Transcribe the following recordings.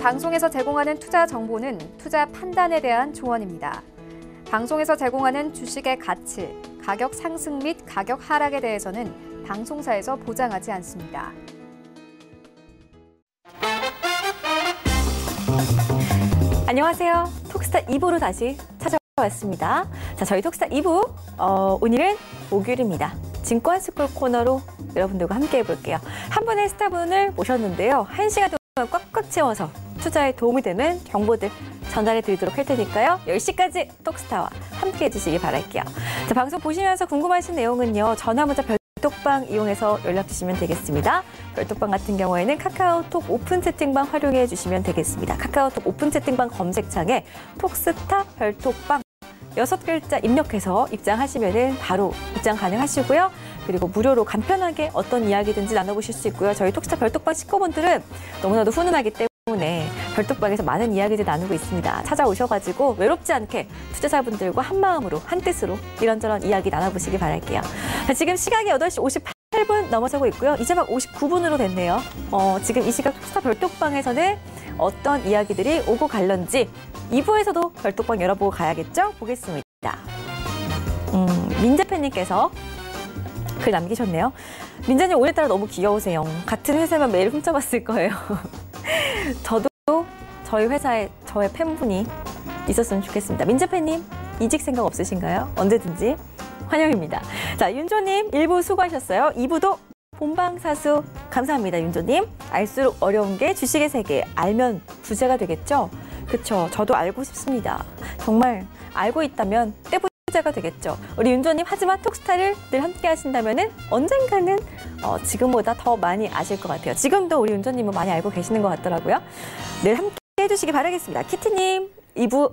방송에서 제공하는 투자 정보는 투자 판단에 대한 조언입니다. 방송에서 제공하는 주식의 가치, 가격 상승 및 가격 하락에 대해서는 방송사에서 보장하지 않습니다. 안녕하세요. 톡스타 2부로 다시 찾아왔습니다. 자, 저희 톡스타 2부 오늘은 목요일입니다. 증권스쿨 코너로 여러분들과 함께 해볼게요. 한 분의 스타분을 모셨는데요. 1시간 동안 꽉꽉 채워서 투자에 도움이 되는 정보들 전달해 드리도록 할 테니까요. 10시까지 톡스타와 함께 해주시기 바랄게요. 자, 방송 보시면서 궁금하신 내용은요. 전화 문자 별톡방 이용해서 연락 주시면 되겠습니다. 별톡방 같은 경우에는 카카오톡 오픈 채팅방 활용해 주시면 되겠습니다. 카카오톡 오픈 채팅방 검색창에 톡스타 별톡방 6글자 입력해서 입장하시면 바로 입장 가능하시고요. 그리고 무료로 간편하게 어떤 이야기든지 나눠보실 수 있고요. 저희 톡스타 별톡방 식구분들은 너무나도 훈훈하기 때문에 별톡방에서 많은 이야기들 나누고 있습니다. 찾아오셔가지고 외롭지 않게 투자자분들과 한마음으로 한뜻으로 이런저런 이야기 나눠보시기 바랄게요. 자, 지금 시각이 8시 58분 넘어서고 있고요. 이제 막 59분으로 됐네요. 지금 이 시각 톡스타 별톡방에서는 어떤 이야기들이 오고 갈런지 2부에서도 별톡방 열어보고 가야겠죠? 보겠습니다. 민재팬님께서 글 남기셨네요. 민재님 오늘따라 너무 귀여우세요. 같은 회사만 매일 훔쳐봤을 거예요. 저도 저희 회사에 저의 팬분이 있었으면 좋겠습니다. 민재팬님 이직 생각 없으신가요? 언제든지 환영입니다. 자, 윤조님 1부 수고하셨어요. 2부도 본방사수 감사합니다. 윤조님. 알수록 어려운 게 주식의 세계. 알면 부자가 되겠죠? 그쵸. 저도 알고 싶습니다. 정말 알고 있다면 떼부자가 되겠죠. 우리 윤조님 하지만 톡스타를 늘 함께 하신다면 언젠가는 지금보다 더 많이 아실 것 같아요. 지금도 우리 윤조님은 많이 알고 계시는 것 같더라고요. 늘 함께 해주시기 바라겠습니다. 키티님 2부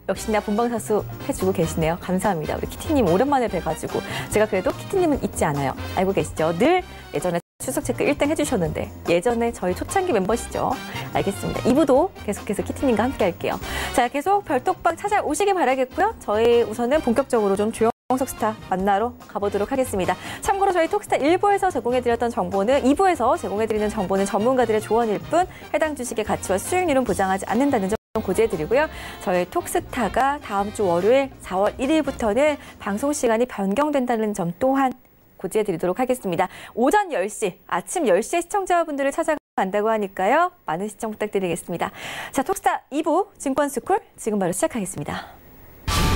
역시나 본방사수 해주고 계시네요. 감사합니다. 우리 키티님 오랜만에 뵈가지고 제가 그래도 키티님은 잊지 않아요. 알고 계시죠? 늘 예전에 추석 체크 1등 해주셨는데 예전에 저희 초창기 멤버시죠. 알겠습니다. 2부도 계속해서 키티님과 함께 할게요. 자, 계속 별톡방 찾아오시길 바라겠고요. 저희 우선은 본격적으로 좀 조영석 스타 만나러 가보도록 하겠습니다. 참고로 저희 톡스타 1부에서 제공해드렸던 정보는 2부에서 제공해드리는 정보는 전문가들의 조언일 뿐 해당 주식의 가치와 수익률은 보장하지 않는다는 점 고지해드리고요. 저희 톡스타가 다음 주 월요일 4월 1일부터는 방송 시간이 변경된다는 점 또한 고지해드리도록 하겠습니다. 오전 10시, 아침 10시에 시청자분들을 찾아간다고 하니까요. 많은 시청 부탁드리겠습니다. 자, 톡스타 2부 증권스쿨 지금 바로 시작하겠습니다.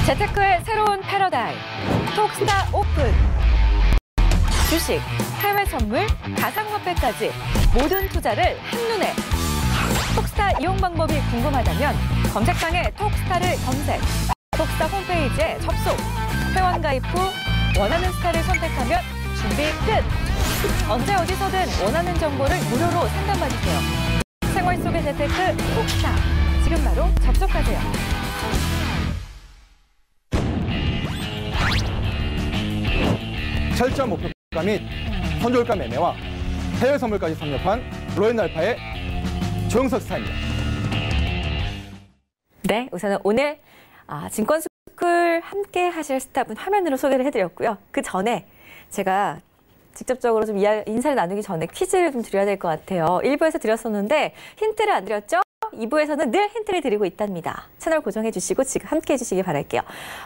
재테크의 새로운 패러다임, 톡스타 오픈. 주식, 해외 선물, 가상화폐까지 모든 투자를 한눈에. 톡스타 이용 방법이 궁금하다면 검색창에 톡스타를 검색, 톡스타 홈페이지에 접속, 회원 가입 후 원하는 스타를 선택하면 준비 끝! 언제 어디서든 원하는 정보를 무료로 상담받으세요. 생활 속의 재테크 톡스타, 지금 바로 접속하세요. 철저한 목표가 및 선조율가 매매와 해외 선물까지 섭렵한 로엔알파의 조영석 스타입니다. 네, 우선은 오늘 증권스쿨 함께 하실 스타분 화면으로 소개를 해드렸고요. 그 전에 제가 직접적으로 좀 인사를 나누기 전에 퀴즈를 좀 드려야 될 것 같아요. 1부에서 드렸었는데 힌트를 안 드렸죠? 2부에서는 늘 힌트를 드리고 있답니다. 채널 고정해 주시고 지금 함께 해주시기 바랄게요.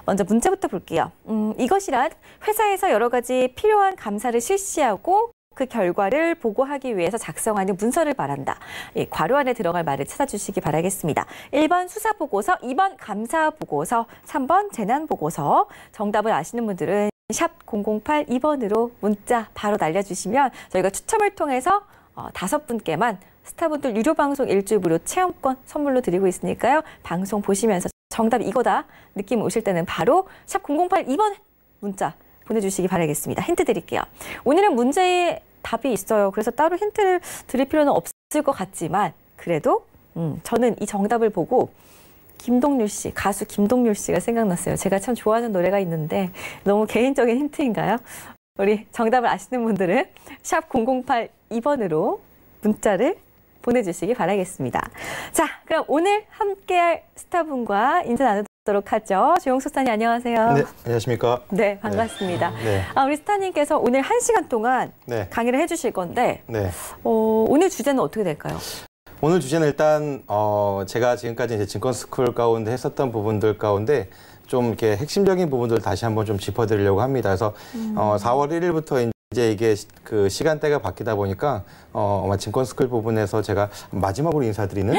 먼저 문자부터 볼게요. 이것이란 회사에서 여러 가지 필요한 감사를 실시하고 그 결과를 보고하기 위해서 작성하는 문서를 말한다. 괄호 안에 들어갈 말을 찾아주시기 바라겠습니다. 1번 수사보고서, 2번 감사보고서, 3번 재난보고서. 정답을 아시는 분들은 샵 0082번으로 문자 바로 날려주시면 저희가 추첨을 통해서 5분께만 스타분들 유료 방송 일주일 무료 체험권 선물로 드리고 있으니까요. 방송 보시면서 정답이 이거다 느낌 오실 때는 바로 샵 0082번 문자 보내주시기 바라겠습니다. 힌트 드릴게요. 오늘은 문제에 답이 있어요. 그래서 따로 힌트를 드릴 필요는 없을 것 같지만 그래도 저는 이 정답을 보고 김동률 씨, 가수 김동률 씨가 생각났어요. 제가 참 좋아하는 노래가 있는데 너무 개인적인 힌트인가요? 우리 정답을 아시는 분들은 샵 0082번으로 문자를 보내주시기 바라겠습니다. 자, 그럼 오늘 함께할 스타분과 인사 나누도록 하죠. 조영석 스타님 안녕하세요. 네, 안녕하십니까. 네, 반갑습니다. 네. 우리 스타님께서 오늘 1시간 동안 네. 강의를 해주실 건데 네. 오늘 주제는 어떻게 될까요? 오늘 주제는 일단 제가 지금까지 이제 증권스쿨 가운데 했었던 부분들 가운데 좀 이렇게 핵심적인 부분들 다시 한번 좀 짚어드리려고 합니다. 그래서 4월 1일부터 이제 이게 그 시간대가 바뀌다 보니까 아마 증권스쿨 부분에서 제가 마지막으로 인사드리는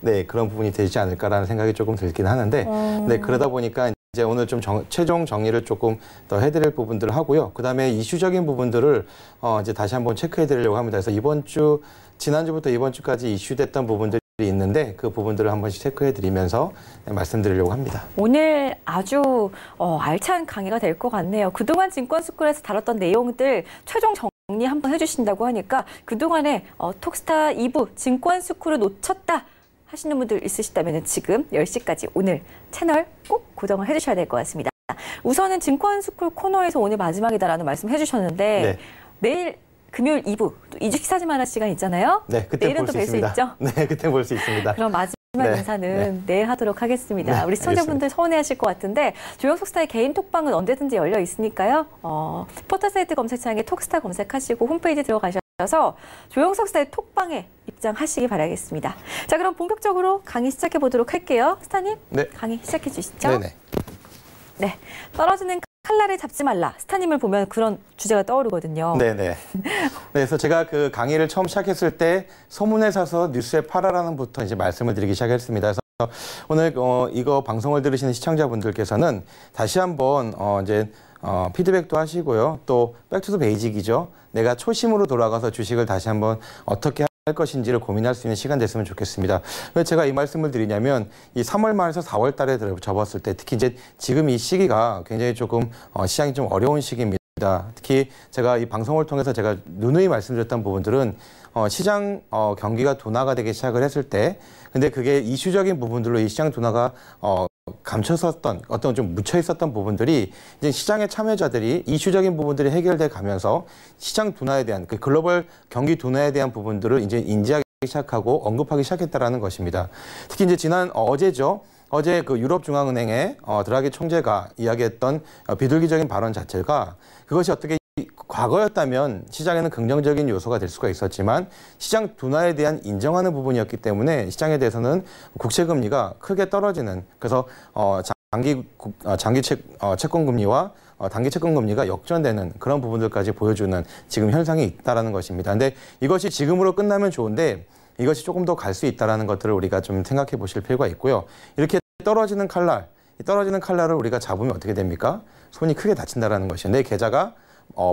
네, 그런 부분이 되지 않을까라는 생각이 조금 들긴 하는데 네, 그러다 보니까 이제 오늘 좀 최종 정리를 조금 더 해드릴 부분들을 하고요. 그다음에 이슈적인 부분들을 이제 다시 한번 체크해드리려고 합니다. 그래서 지난주부터 이번 주까지 이슈됐던 부분들이 있는데 그 부분들을 한 번씩 체크해드리면서 말씀드리려고 합니다. 오늘 아주 알찬 강의가 될 것 같네요. 그동안 증권스쿨에서 다뤘던 내용들 최종 정리 한번 해주신다고 하니까 그동안에 톡스타 2부 증권스쿨을 놓쳤다 하시는 분들 있으시다면 지금 10시까지 오늘 채널 꼭 고정을 해주셔야 될 것 같습니다. 우선은 증권스쿨 코너에서 오늘 마지막이다라는 말씀 해주셨는데 네. 내일 금요일 2부 또 2주 식사 좀 하는 시간 있잖아요. 네, 그때 내일은 볼 또 수 뵐 수 있습니다. 있죠? 네, 그때 볼 수 있습니다. 그럼 마지막 네, 인사는 내일 하도록 하겠습니다. 네, 우리 시청자분들 서운해하실 것 같은데 조영석 스타의 개인 톡방은 언제든지 열려 있으니까요. 포털 사이트 검색창에 톡스타 검색하시고 홈페이지 들어가셔서 조영석 스타의 톡방에 입장하시기 바라겠습니다. 자, 그럼 본격적으로 강의 시작해 보도록 할게요. 스타님, 네. 강의 시작해 주시죠. 네네. 네, 떨어지는 칼날을 잡지 말라. 스타님을 보면 그런 주제가 떠오르거든요. 네네. 그래서 제가 그 강의를 처음 시작했을 때 소문에 사서 뉴스에 팔아라는부터 이제 말씀을 드리기 시작했습니다. 그래서 오늘 이거 방송을 들으시는 시청자분들께서는 다시 한번 이제 피드백도 하시고요. 또 백투더 베이직이죠. 내가 초심으로 돌아가서 주식을 다시 한번 어떻게 할 것인지를 고민할 수 있는 시간 됐으면 좋겠습니다. 왜 제가 이 말씀을 드리냐면 이 3월 말에서 4월 달에 접었을 때 특히 이제 지금 이 시기가 굉장히 조금 시장이 좀 어려운 시기입니다. 특히 제가 이 방송을 통해서 제가 누누이 말씀드렸던 부분들은 시장 경기가 둔화가 되기 시작을 했을 때 근데 그게 이슈적인 부분들로 이 시장 둔화가 감췄었던 어떤 좀 묻혀 있었던 부분들이 이제 시장의 참여자들이 이슈적인 부분들이 해결돼 가면서 시장 둔화에 대한 그 글로벌 경기 둔화에 대한 부분들을 이제 인지하기 시작하고 언급하기 시작했다라는 것입니다. 특히 이제 어제죠. 어제 그 유럽중앙은행의 드라기 총재가 이야기했던 비둘기적인 발언 자체가 그것이 어떻게 과거였다면 시장에는 긍정적인 요소가 될 수가 있었지만 시장 둔화에 대한 인정하는 부분이었기 때문에 시장에 대해서는 국채금리가 크게 떨어지는 그래서 장기 채권금리와 단기 채권금리가 역전되는 그런 부분들까지 보여주는 지금 현상이 있다는 것입니다. 근데 이것이 지금으로 끝나면 좋은데 이것이 조금 더 갈 수 있다는 것들을 우리가 좀 생각해 보실 필요가 있고요. 이렇게 떨어지는 칼날을 우리가 잡으면 어떻게 됩니까? 손이 크게 다친다는 것이에요. 내 계좌가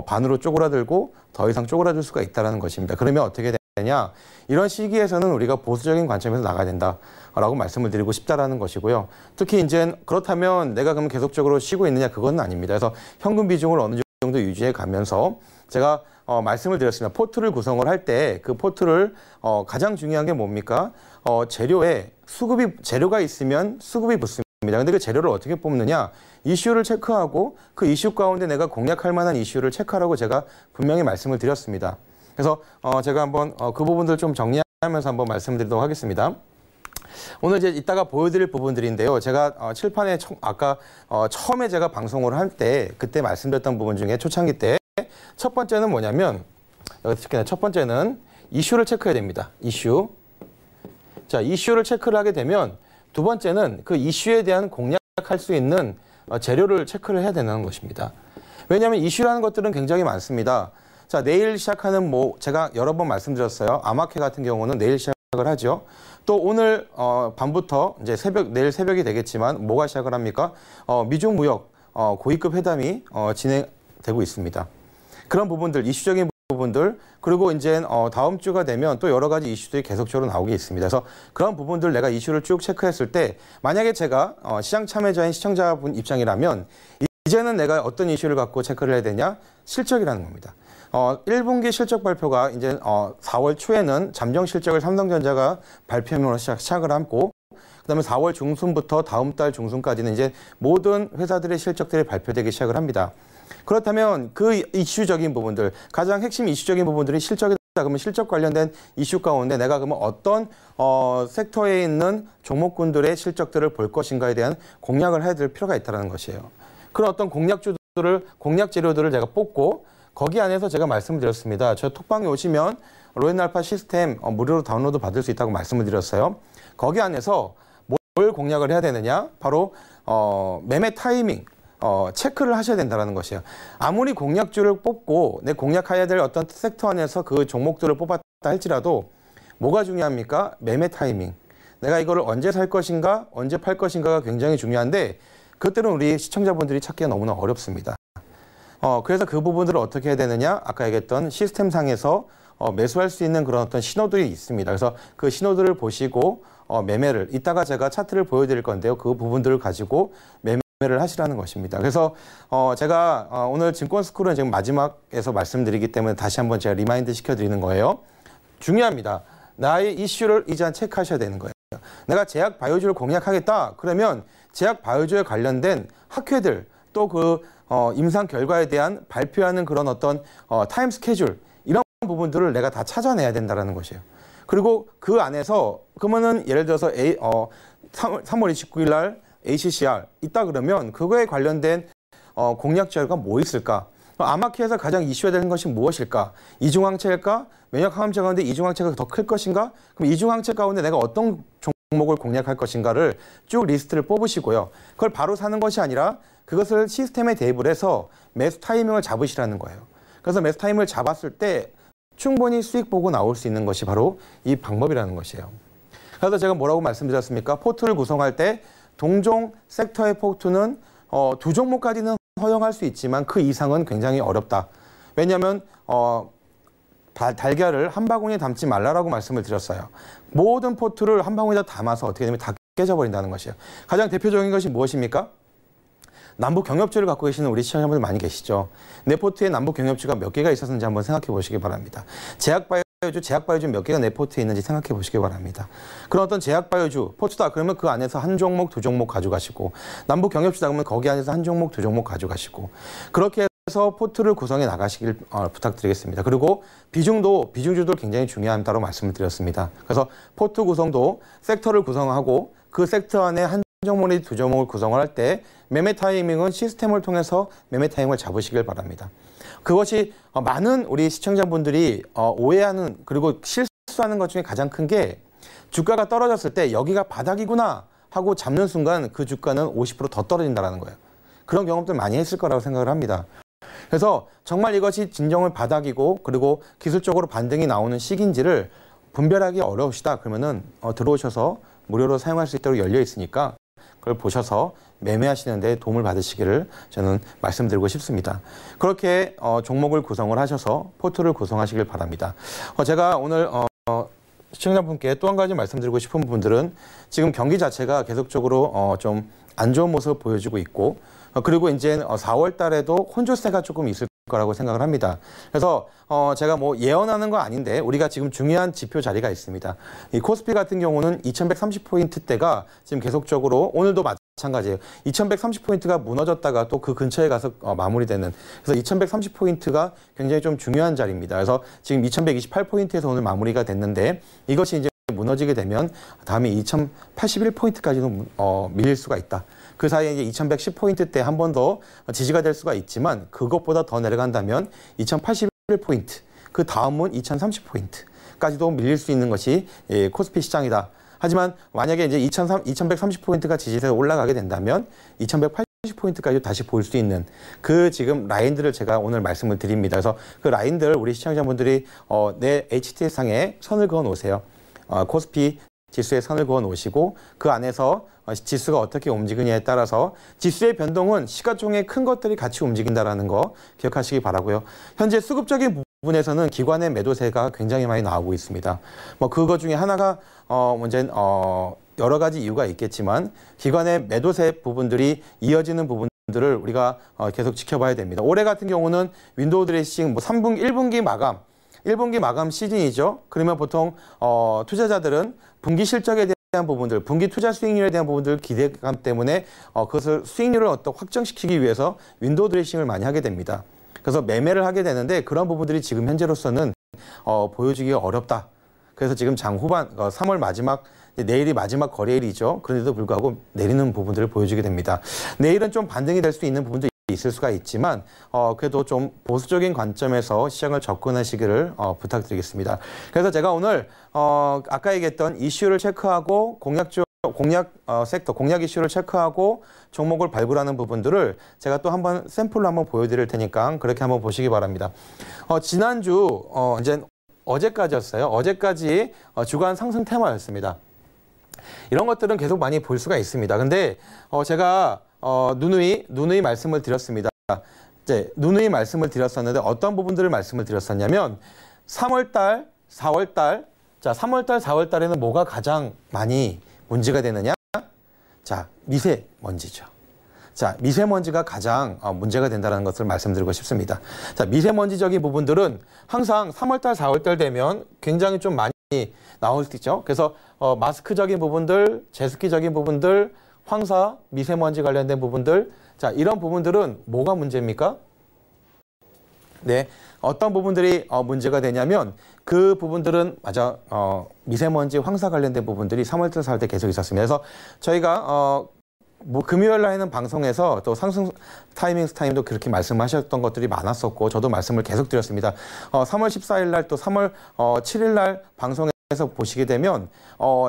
반으로 쪼그라들고 더 이상 쪼그라들 수가 있다는 것입니다. 그러면 어떻게 되냐? 이런 시기에서는 우리가 보수적인 관점에서 나가야 된다라고 말씀을 드리고 싶다라는 것이고요. 특히 이제 그렇다면 내가 그럼 계속적으로 쉬고 있느냐? 그건 아닙니다. 그래서 현금 비중을 어느 정도 유지해 가면서 제가 말씀을 드렸습니다. 포트를 구성을 할 때 그 포트를 가장 중요한 게 뭡니까? 재료가 있으면 수급이 붙습니다. 근데 그 재료를 어떻게 뽑느냐? 이슈를 체크하고 그 이슈 가운데 내가 공략할 만한 이슈를 체크하라고 제가 분명히 말씀을 드렸습니다. 그래서 제가 한번 그 부분들 좀 정리하면서 한번 말씀드리도록 하겠습니다. 오늘 이제 이따가 보여드릴 부분들인데요. 제가 칠판에 아까 처음에 제가 방송을 할 때 그때 말씀드렸던 부분 중에 초창기 때 첫 번째는 뭐냐면 여기 특히나 첫 번째는 이슈를 체크해야 됩니다. 이슈. 자, 이슈를 체크를 하게 되면 두 번째는 그 이슈에 대한 공략할 수 있는 재료를 체크를 해야 되는 것입니다. 왜냐하면 이슈라는 것들은 굉장히 많습니다. 자, 내일 시작하는 제가 여러 번 말씀드렸어요. 아마케 같은 경우는 내일 시작을 하죠. 또 오늘 밤부터 이제 내일 새벽이 되겠지만 뭐가 시작을 합니까? 미중 무역 고위급 회담이 진행되고 있습니다. 그런 부분들, 이슈적인 부분들, 그리고 이제 다음 주가 되면 또 여러 가지 이슈들이 계속적으로 나오게 있습니다. 그래서 그런 부분들 내가 이슈를 쭉 체크했을 때 만약에 제가 시장 참여자인 시청자분 입장이라면 이제는 내가 어떤 이슈를 갖고 체크를 해야 되냐? 실적이라는 겁니다. 1분기 실적 발표가 이제 4월 초에는 잠정 실적을 삼성전자가 발표하면서 시작을 하고 그다음에 4월 중순부터 다음 달 중순까지는 이제 모든 회사들의 실적들이 발표되기 시작을 합니다. 그렇다면 그 이슈적인 부분들, 가장 핵심 이슈적인 부분들이 실적이다. 그러면 실적 관련된 이슈 가운데 내가 그러면 어떤 섹터에 있는 종목군들의 실적들을 볼 것인가에 대한 공략을 해야 될 필요가 있다는 것이에요. 그런 어떤 공략 재료들을 제가 뽑고 거기 안에서 제가 말씀을 드렸습니다. 저 톡방에 오시면 로엔알파 시스템 무료로 다운로드 받을 수 있다고 말씀을 드렸어요. 거기 안에서 뭘 공략을 해야 되느냐? 바로 매매 타이밍 체크를 하셔야 된다는 것이에요. 아무리 공략주를 뽑고 내 공략해야 될 어떤 섹터 안에서 그 종목들을 뽑았다 할지라도 뭐가 중요합니까? 매매 타이밍. 내가 이거를 언제 살 것인가, 언제 팔 것인가가 굉장히 중요한데 그것들은 우리 시청자분들이 찾기가 너무나 어렵습니다. 그래서 그 부분들을 어떻게 해야 되느냐? 아까 얘기했던 시스템상에서 매수할 수 있는 그런 어떤 신호들이 있습니다. 그래서 그 신호들을 보시고 매매를 이따가 제가 차트를 보여드릴 건데요. 그 부분들을 가지고 매매를 하시라는 것입니다. 그래서 제가 오늘 증권스쿨은 지금 마지막에서 말씀드리기 때문에 다시 한번 제가 리마인드 시켜드리는 거예요. 중요합니다. 나의 이슈를 이제 체크하셔야 되는 거예요. 내가 제약 바이오주를 공략하겠다. 그러면 제약 바이오주에 관련된 학회들 또 그 임상 결과에 대한 발표하는 그런 어떤 타임 스케줄 이런 부분들을 내가 다 찾아내야 된다는 것이에요. 그리고 그 안에서 그러면은 예를 들어서 3월 29일 날 ACCR 있다 그러면 그거에 관련된 공략 자료가 뭐 있을까? 아마키에서 가장 이슈가 되는 것이 무엇일까? 이중항체일까? 면역항암제 가운데 이중항체가 더 클 것인가? 그럼 이중항체 가운데 내가 어떤 종목을 공략할 것인가를 쭉 리스트를 뽑으시고요. 그걸 바로 사는 것이 아니라 그것을 시스템에 대입을 해서 매수 타이밍을 잡으시라는 거예요. 그래서 매수 타이밍을 잡았을 때 충분히 수익 보고 나올 수 있는 것이 바로 이 방법이라는 것이에요. 그래서 제가 뭐라고 말씀드렸습니까? 포트를 구성할 때 동종 섹터의 포트는 두 종목까지는 허용할 수 있지만 그 이상은 굉장히 어렵다. 왜냐하면 달걀을 한 바구니에 담지 말라라고 말씀을 드렸어요. 모든 포트를 한 바구니에다 담아서 어떻게 되면 다 깨져버린다는 것이에요. 가장 대표적인 것이 무엇입니까? 남북 경협주를 갖고 계시는 우리 시청자분들 많이 계시죠. 내 포트에 남북 경협주가 몇 개가 있었는지 한번 생각해 보시기 바랍니다. 제약바이오주 몇 개가 내 포트에 있는지 생각해 보시기 바랍니다. 그런 어떤 제약바이오주 포트다 그러면 그 안에서 한 종목, 두 종목 가져가시고 남북 경협주다 그러면 거기 안에서 한 종목, 두 종목 가져가시고 그렇게 해서 포트를 구성해 나가시길 부탁드리겠습니다. 그리고 비중주도 굉장히 중요하다고 말씀을 드렸습니다. 그래서 포트 구성도 섹터를 구성하고 그 섹터 안에 한 종목이 두 종목을 구성을 할 때 매매 타이밍은 시스템을 통해서 매매 타이밍을 잡으시길 바랍니다. 그것이 많은 우리 시청자분들이 오해하는 그리고 실수하는 것 중에 가장 큰 게 주가가 떨어졌을 때 여기가 바닥이구나 하고 잡는 순간 그 주가는 50% 더 떨어진다는 거예요. 그런 경험들 많이 했을 거라고 생각을 합니다. 그래서 정말 이것이 진정한 바닥이고 그리고 기술적으로 반등이 나오는 시기인지를 분별하기 어려우시다 그러면은 들어오셔서 무료로 사용할 수 있도록 열려 있으니까 그걸 보셔서 매매하시는 데 도움을 받으시기를 저는 말씀드리고 싶습니다. 그렇게 종목을 구성을 하셔서 포트를 구성하시길 바랍니다. 제가 오늘 시청자분께 또 한 가지 말씀드리고 싶은 부분들은 지금 경기 자체가 계속적으로 좀 안 좋은 모습을 보여주고 있고 그리고 이제 4월 달에도 혼조세가 조금 있을 거라고 생각을 합니다. 그래서 제가 뭐 예언하는 거 아닌데 우리가 지금 중요한 지표 자리가 있습니다. 이 코스피 같은 경우는 2130포인트대가 지금 계속적으로 오늘도 마찬가지예요. 2130포인트가 무너졌다가 또 그 근처에 가서 마무리되는 그래서 2130포인트가 굉장히 좀 중요한 자리입니다. 그래서 지금 2128포인트에서 오늘 마무리가 됐는데 이것이 이제 무너지게 되면 다음에 2081포인트까지도 밀릴 수가 있다. 그 사이에 이제 2110포인트 때 한 번 더 지지가 될 수가 있지만 그것보다 더 내려간다면 2081포인트, 그 다음은 2030포인트까지도 밀릴 수 있는 것이 코스피 시장이다. 하지만 만약에 이제 2130포인트가 지지세에 올라가게 된다면 2180포인트까지 다시 볼 수 있는 그 지금 라인들을 제가 오늘 말씀을 드립니다. 그래서 그 라인들 우리 시청자분들이 내 HTS상에 선을 그어 놓으세요. 코스피 지수에 선을 그어 놓으시고 그 안에서 지수가 어떻게 움직이냐에 따라서 지수의 변동은 시가총액 큰 것들이 같이 움직인다는 거 기억하시기 바라고요. 현재 수급적인 부분에서는 기관의 매도세가 굉장히 많이 나오고 있습니다. 뭐 그거 중에 하나가 문제는 여러 가지 이유가 있겠지만 기관의 매도세 부분들이 이어지는 부분들을 우리가 계속 지켜봐야 됩니다. 올해 같은 경우는 윈도우 드레싱 뭐 1분기 마감 시즌이죠. 그러면 보통 투자자들은 분기 실적에 대한 부분들, 분기 투자 수익률에 대한 부분들 기대감 때문에 그것을 수익률을 확정시키기 위해서 윈도우 드레싱을 많이 하게 됩니다. 그래서 매매를 하게 되는데 그런 부분들이 지금 현재로서는 보여주기가 어렵다. 그래서 지금 장 후반 3월 마지막 내일이 마지막 거래일이죠. 그런데도 불구하고 내리는 부분들을 보여주게 됩니다. 내일은 좀 반등이 될 수 있는 부분도 있을 수가 있지만 그래도 좀 보수적인 관점에서 시장을 접근하시기를 부탁드리겠습니다. 그래서 제가 오늘 아까 얘기했던 이슈를 체크하고 공약 섹터, 공약 이슈를 체크하고 종목을 발굴하는 부분들을 제가 또 한번 샘플로 한번 보여드릴 테니까 그렇게 한번 보시기 바랍니다. 지난주 이제 어제까지였어요. 어제까지 주간 상승 테마였습니다. 이런 것들은 계속 많이 볼 수가 있습니다. 근데 제가 누누이 말씀을 드렸습니다. 이제 누누이 말씀을 드렸었는데 어떤 부분들을 말씀을 드렸었냐면 3월달, 4월달, 자 3월달, 4월달에는 뭐가 가장 많이 문제가 되느냐? 자 미세먼지죠. 자 미세먼지가 가장 문제가 된다는 것을 말씀드리고 싶습니다. 자 미세먼지적인 부분들은 항상 3월달, 4월달 되면 굉장히 좀 많이 나올 수 있죠. 그래서 마스크적인 부분들, 제습기적인 부분들, 황사, 미세먼지 관련된 부분들, 자 이런 부분들은 뭐가 문제입니까? 네, 어떤 부분들이 문제가 되냐면 그 부분들은 미세먼지, 황사 관련된 부분들이 3월달, 4월달 계속 있었습니다. 그래서 저희가 금요일 날에는 방송에서 또 상승 타임도 그렇게 말씀하셨던 것들이 많았었고 저도 말씀을 계속 드렸습니다. 3월 14일 날 또 3월 7일 날 방송에서 보시게 되면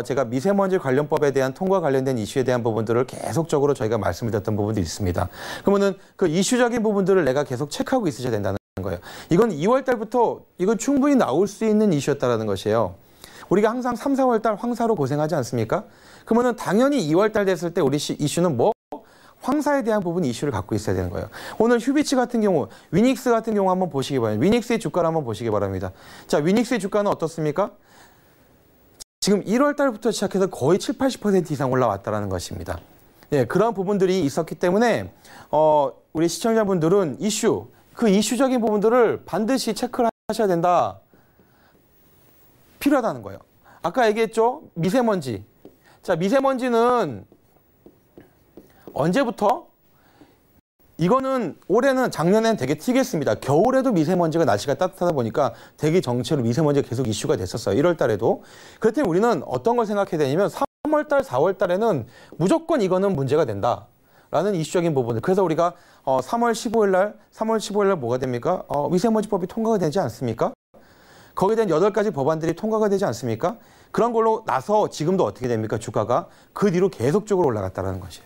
제가 미세먼지 관련법에 대한 통과 관련된 이슈에 대한 부분들을 계속적으로 저희가 말씀을 드렸던 부분도 있습니다. 그러면은 그 이슈적인 부분들을 내가 계속 체크하고 있으셔야 된다는 거예요. 이건 2월 달부터 이건 충분히 나올 수 있는 이슈였다라는 것이에요. 우리가 항상 3, 4월 달 황사로 고생하지 않습니까? 그러면은 당연히 2월 달 됐을 때 우리 이슈는 뭐? 황사에 대한 부분 이슈를 갖고 있어야 되는 거예요. 오늘 휴비치 같은 경우, 위닉스 같은 경우 한번 보시기 바랍니다. 위닉스의 주가를 한번 보시기 바랍니다. 자, 위닉스의 주가는 어떻습니까? 지금 1월 달부터 시작해서 거의 7, 80% 이상 올라왔다는 것입니다. 예, 그런 부분들이 있었기 때문에 우리 시청자분들은 그 이슈적인 부분들을 반드시 체크를 하셔야 된다. 필요하다는 거예요. 아까 얘기했죠? 미세먼지. 자, 미세먼지는 언제부터? 이거는 올해는 작년에는 되게 튀겠습니다. 겨울에도 미세먼지가 날씨가 따뜻하다 보니까 대기 정체로 미세먼지가 계속 이슈가 됐었어요. 1월 달에도. 그럴 때 우리는 어떤 걸 생각해야 되냐면 3월 달, 4월 달에는 무조건 이거는 문제가 된다. 라는 이슈적인 부분들. 그래서 우리가 3월 15일 날 뭐가 됩니까? 미세먼지법이 통과가 되지 않습니까? 거기에 대한 8가지 법안들이 통과가 되지 않습니까? 그런 걸로 나서 지금도 어떻게 됩니까? 주가가 그 뒤로 계속적으로 올라갔다는 것이에요.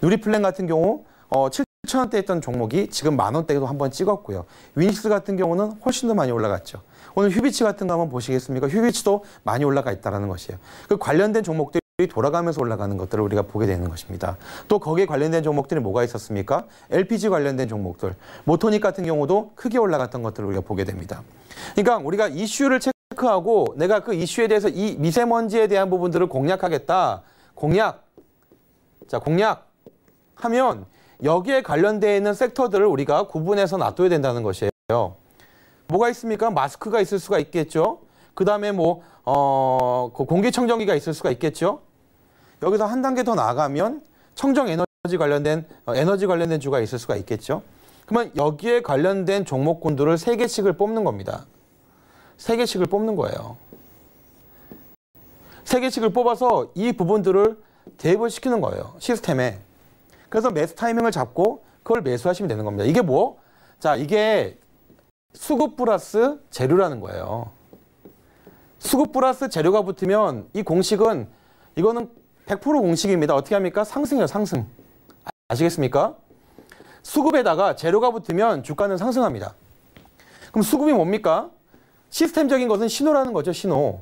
누리플랜 같은 경우 7,000원대 했던 종목이 지금 10,000원대도 한번 찍었고요. 위닉스 같은 경우는 훨씬 더 많이 올라갔죠. 오늘 휴비치 같은 거 한번 보시겠습니까? 휴비치도 많이 올라가 있다는 것이에요. 그 관련된 종목들이 돌아가면서 올라가는 것들을 우리가 보게 되는 것입니다. 또 거기에 관련된 종목들이 뭐가 있었습니까? LPG 관련된 종목들. 모토닉 같은 경우도 크게 올라갔던 것들을 우리가 보게 됩니다. 그러니까 우리가 이슈를 체크하고 내가 그 이슈에 대해서 이 미세먼지에 대한 부분들을 공략하겠다. 공략. 자, 공략 하면 여기에 관련되어 있는 섹터들을 우리가 구분해서 놔둬야 된다는 것이에요. 뭐가 있습니까? 마스크가 있을 수가 있겠죠. 그 다음에 공기청정기가 있을 수가 있겠죠. 여기서 한 단계 더 나아가면 청정 에너지 관련된 주가 있을 수가 있겠죠. 그러면 여기에 관련된 종목군들을 3개씩을 뽑는 겁니다. 3개씩을 뽑는 거예요. 3개씩을 뽑아서 이 부분들을 대입을 시키는 거예요. 시스템에. 그래서 매수 타이밍을 잡고 그걸 매수하시면 되는 겁니다. 이게 뭐? 자, 이게 수급 플러스 재료라는 거예요. 수급 플러스 재료가 붙으면 이 공식은 이거는 100% 공식입니다. 어떻게 합니까? 상승이에요, 상승. 아시겠습니까? 수급에다가 재료가 붙으면 주가는 상승합니다. 그럼 수급이 뭡니까? 시스템적인 것은 신호라는 거죠, 신호.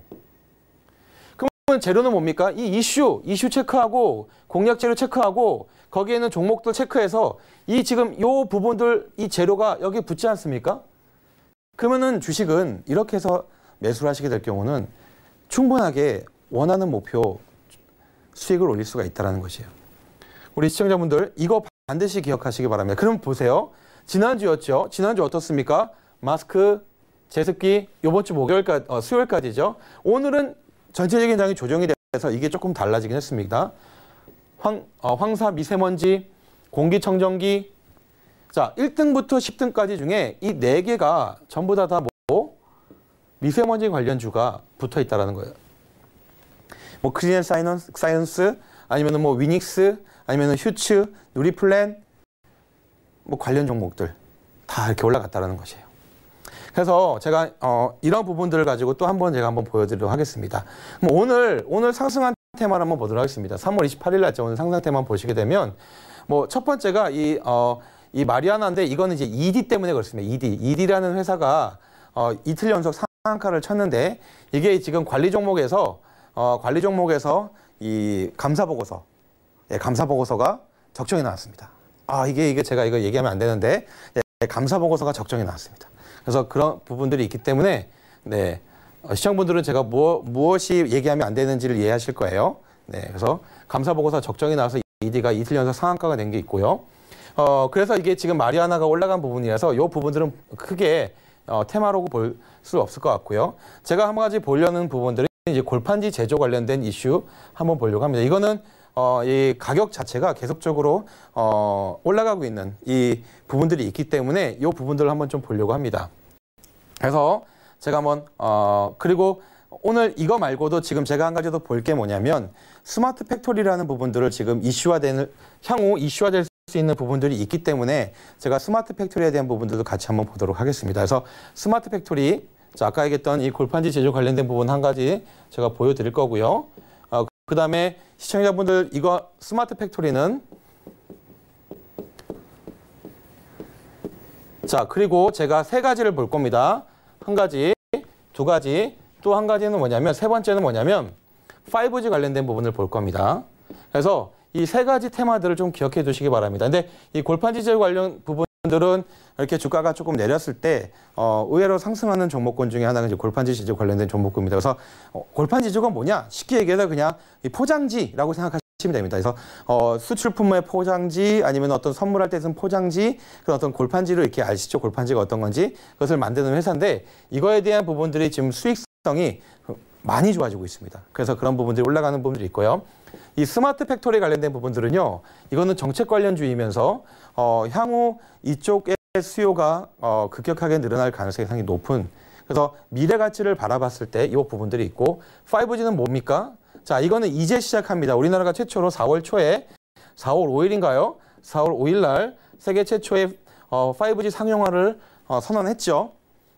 그러면 재료는 뭡니까? 이 이슈 체크하고 공략 재료 체크하고 거기에 있는 종목들 체크해서 이 지금 요 부분들 이 재료가 여기 붙지 않습니까? 그러면은 주식은 이렇게 해서 매수를 하시게 될 경우는 충분하게 원하는 목표 수익을 올릴 수가 있다는 것이에요. 우리 시청자분들 이거 반드시 기억하시기 바랍니다. 그럼 보세요. 지난주였죠. 지난주 어떻습니까? 마스크, 제습기 이번 주 수요일까지죠. 오늘은 전체적인 장이 조정이 돼서 이게 조금 달라지긴 했습니다. 황사, 미세먼지, 공기청정기. 자, 1등부터 10등까지 중에 이 4개가 전부 다 미세먼지 관련 주가 붙어 있다는 거예요. 크리엔 사이언스, 아니면 위닉스, 아니면 휴츠, 누리플랜, 뭐 관련 종목들 다 이렇게 올라갔다는 것이에요. 그래서 제가 이런 부분들을 가지고 또 한번 제가 한번 보여드리도록 하겠습니다. 그럼 오늘 상승한 테마를 한번 보도록 하겠습니다. 3월 28일 날짜 오늘 상승 테마 보시게 되면 뭐 첫 번째가 이 마리아나인데 이거는 이제 ED 때문에 그렇습니다. ED라는 회사가 이틀 연속 상한가를 쳤는데 이게 지금 관리 종목에서 이 감사 보고서가 적정이 나왔습니다. 이게 제가 이거 얘기하면 안 되는데 감사 보고서가 적정이 나왔습니다. 그래서 그런 부분들이 있기 때문에 네, 시청분들은 제가 무엇이 얘기하면 안 되는지를 이해하실 거예요. 네, 그래서 감사 보고서 적정이 나와서 ED가 이틀 연속 상한가가 된 게 있고요. 그래서 이게 지금 마리아나가 올라간 부분이라서 이 부분들은 크게 테마로 볼 수 없을 것 같고요. 제가 한 가지 보려는 부분들은 이제 골판지 제조 관련된 이슈 한번 보려고 합니다. 이거는 이 가격 자체가 계속적으로 올라가고 있는 이 부분들이 있기 때문에 이 부분들을 한번 좀 보려고 합니다. 그래서 제가 한번 그리고 오늘 이거 말고도 지금 제가 한 가지 더 볼 게 뭐냐면 스마트 팩토리라는 부분들을 지금 향후 이슈화될 수 있는 부분들이 있기 때문에 제가 스마트 팩토리에 대한 부분들도 같이 한번 보도록 하겠습니다. 그래서 스마트 팩토리, 자, 아까 얘기했던 이 골판지 제조 관련된 부분 한 가지 제가 보여드릴 거고요. 그 다음에 시청자분들 이거 스마트 팩토리는 자, 그리고 제가 세 가지를 볼 겁니다. 한 가지, 두 가지, 또 한 가지는 뭐냐면 세 번째는 뭐냐면 5G 관련된 부분을 볼 겁니다. 그래서 이 세 가지 테마들을 좀 기억해 두시기 바랍니다. 근데 이 골판지 제조 관련 부분들은 이렇게 주가가 조금 내렸을 때 의외로 상승하는 종목군 중에 하나가 이제 골판지 제조 관련된 종목군입니다. 그래서 골판지 제조가 뭐냐? 쉽게 얘기해서 그냥 이 포장지라고 생각하시면 됩니다. 그래서 수출품의 포장지 아니면 어떤 선물할 때 쓴 포장지 그런 어떤 골판지를 이렇게 아시죠? 골판지가 어떤 건지 그것을 만드는 회사인데 이거에 대한 부분들이 지금 수익성이 많이 좋아지고 있습니다. 그래서 그런 부분들이 올라가는 부분들이 있고요. 이 스마트 팩토리 관련된 부분들은요. 이거는 정책 관련주이면서 향후 이쪽의 수요가 급격하게 늘어날 가능성이 상당히 높은 그래서 미래 가치를 바라봤을 때 이 부분들이 있고 5G는 뭡니까? 자, 이거는 이제 시작합니다. 우리나라가 최초로 4월 초에 4월 5일인가요? 4월 5일 날 세계 최초의 5G 상용화를 선언했죠.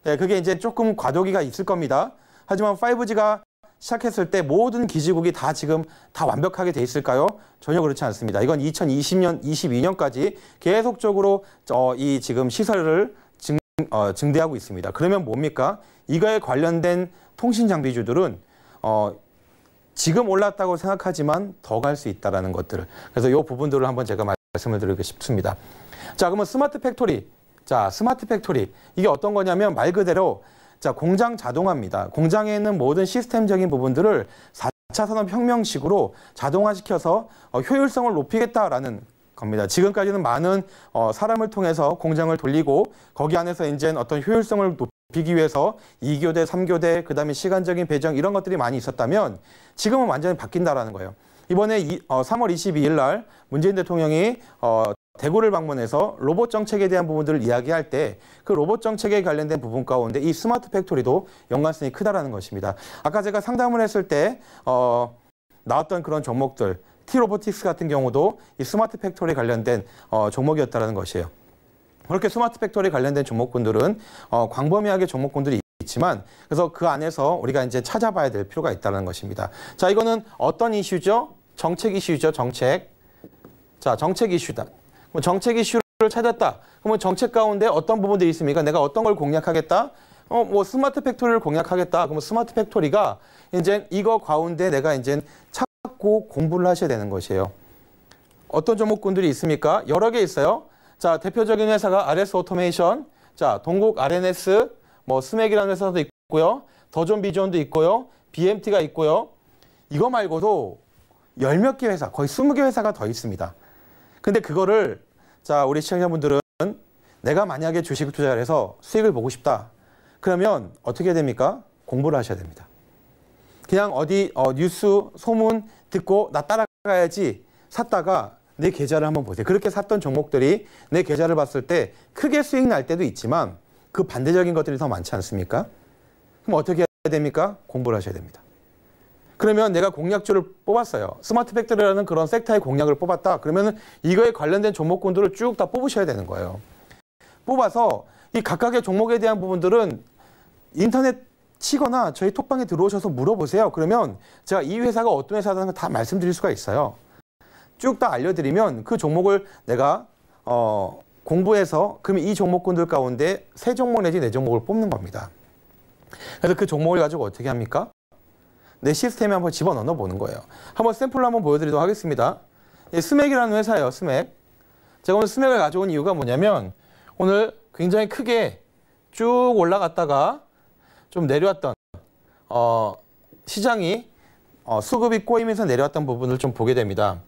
네, 그게 이제 조금 과도기가 있을 겁니다. 하지만 5G가 시작했을 때 모든 기지국이 다 지금 다 완벽하게 돼 있을까요? 전혀 그렇지 않습니다. 이건 2020년, 22년까지 계속적으로 이 지금 시설을 증대하고 있습니다. 그러면 뭡니까? 이거에 관련된 통신 장비주들은 지금 올랐다고 생각하지만 더 갈 수 있다는 것들을. 그래서 이 부분들을 한번 제가 말씀을 드리고 싶습니다. 자, 그러면 스마트 팩토리. 자, 스마트 팩토리. 이게 어떤 거냐면 말 그대로 자, 공장 자동화입니다. 공장에 있는 모든 시스템적인 부분들을 4차 산업혁명식으로 자동화시켜서 효율성을 높이겠다라는 겁니다. 지금까지는 많은 사람을 통해서 공장을 돌리고 거기 안에서 이제 어떤 효율성을 높이기 위해서 2교대, 3교대, 그 다음에 시간적인 배정 이런 것들이 많이 있었다면 지금은 완전히 바뀐다라는 거예요. 이번에 3월 22일 날 문재인 대통령이 대구를 방문해서 로봇 정책에 대한 부분들을 이야기할 때 그 로봇 정책에 관련된 부분 가운데 이 스마트 팩토리도 연관성이 크다라는 것입니다. 아까 제가 상담을 했을 때 나왔던 그런 종목들 T-로보틱스 같은 경우도 이 스마트 팩토리 관련된 종목이었다는 것이에요. 그렇게 스마트 팩토리 관련된 종목군들은 광범위하게 종목군들이 있지만 그래서 그 안에서 우리가 이제 찾아봐야 될 필요가 있다는 것입니다. 자, 이거는 어떤 이슈죠? 정책 이슈죠, 정책. 자, 정책 이슈다. 정책 이슈를 찾았다. 그러면 정책 가운데 어떤 부분들이 있습니까? 내가 어떤 걸 공략하겠다? 뭐 스마트 팩토리를 공략하겠다. 그러면 스마트 팩토리가 이제 이거 가운데 내가 이제 찾고 공부를 하셔야 되는 것이에요. 어떤 종목군들이 있습니까? 여러 개 있어요. 자, 대표적인 회사가 RS 오토메이션, 자, 동국 RNS, 뭐 스맥이라는 회사도 있고요. 더존 비전도 있고요. BMT가 있고요. 이거 말고도 열 몇 개 회사, 거의 20개 회사가 더 있습니다. 근데 그거를 자, 우리 시청자분들은 내가 만약에 주식 투자를 해서 수익을 보고 싶다. 그러면 어떻게 해야 됩니까? 공부를 하셔야 됩니다. 그냥 어디 뉴스 소문 듣고 나 따라가야지 샀다가 내 계좌를 한번 보세요. 그렇게 샀던 종목들이 내 계좌를 봤을 때 크게 수익 날 때도 있지만 그 반대적인 것들이 더 많지 않습니까? 그럼 어떻게 해야 됩니까? 공부를 하셔야 됩니다. 그러면 내가 공략주를 뽑았어요. 스마트 팩토리라는 그런 섹터의 공략을 뽑았다. 그러면 이거에 관련된 종목군들을 쭉 다 뽑으셔야 되는 거예요. 뽑아서 이 각각의 종목에 대한 부분들은 인터넷 치거나 저희 톡방에 들어오셔서 물어보세요. 그러면 제가 이 회사가 어떤 회사라는 걸 다 말씀드릴 수가 있어요. 쭉 다 알려드리면 그 종목을 내가 공부해서 그러면 이 종목군들 가운데 3종목 내지 4종목을 뽑는 겁니다. 그래서 그 종목을 가지고 어떻게 합니까? 내 시스템에 한번 집어넣어 보는 거예요. 한번 샘플로 한번 보여드리도록 하겠습니다. 스맥이라는 회사예요. 스맥. 제가 오늘 스맥을 가져온 이유가 뭐냐면 오늘 굉장히 크게 쭉 올라갔다가 좀 내려왔던 시장이 수급이 꼬이면서 내려왔던 부분을 좀 보게 됩니다.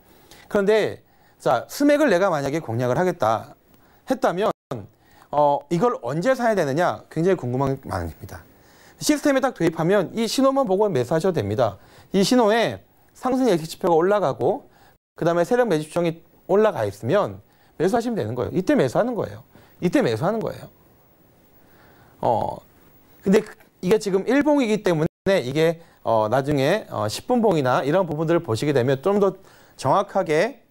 그런데 자, 스맥을 내가 만약에 공략을 하겠다 했다면 이걸 언제 사야 되느냐 굉장히 궁금한 많습니다. 시스템에 딱 도입하면 이 신호만 보고 매수하셔도 됩니다. 이 신호에 상승 예측 지표가 올라가고 그 다음에 세력 매집 주정이 올라가 있으면 매수하시면 되는 거예요. 이때 매수하는 거예요. 이때 매수하는 거예요. 근데 이게 지금 1봉이기 때문에 이게 나중에 10분봉이나 이런 부분들을 보시게 되면 좀 더 정확하게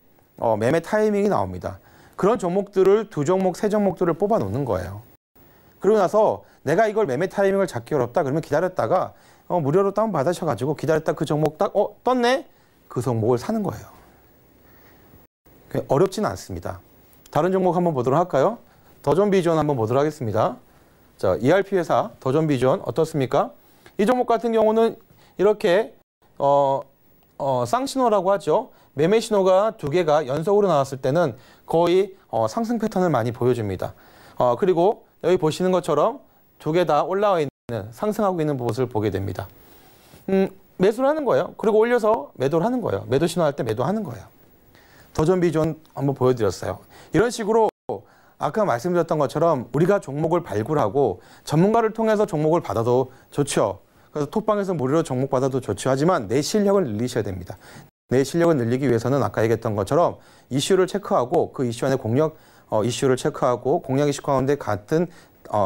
매매 타이밍이 나옵니다. 그런 종목들을 2종목, 3종목들을 뽑아 놓는 거예요. 그러고 나서 내가 이걸 매매 타이밍을 잡기 어렵다 그러면 기다렸다가 무료로 다운 받으셔가지고 기다렸다 그 종목 딱 떴네? 그 종목을 사는 거예요. 어렵지는 않습니다. 다른 종목 한번 보도록 할까요? 더존비전 한번 보도록 하겠습니다. 자, ERP 회사 더존비전 어떻습니까? 이 종목 같은 경우는 이렇게 쌍신호라고 하죠. 매매 신호가 2개가 연속으로 나왔을 때는 거의 상승 패턴을 많이 보여줍니다. 그리고 여기 보시는 것처럼 2개 다 올라와 있는 상승하고 있는 모습을 보게 됩니다. 매수를 하는 거예요. 그리고 올려서 매도를 하는 거예요. 매도 신호할 때 매도하는 거예요. 더존비전 한번 보여드렸어요. 이런 식으로 아까 말씀드렸던 것처럼 우리가 종목을 발굴하고 전문가를 통해서 종목을 받아도 좋죠. 그래서 톡방에서 무료로 종목 받아도 좋죠. 하지만 내 실력을 늘리셔야 됩니다. 내 실력을 늘리기 위해서는 아까 얘기했던 것처럼 이슈를 체크하고 그 이슈 안에 공략 이슈를 체크하고 공략 이슈 가운데 같은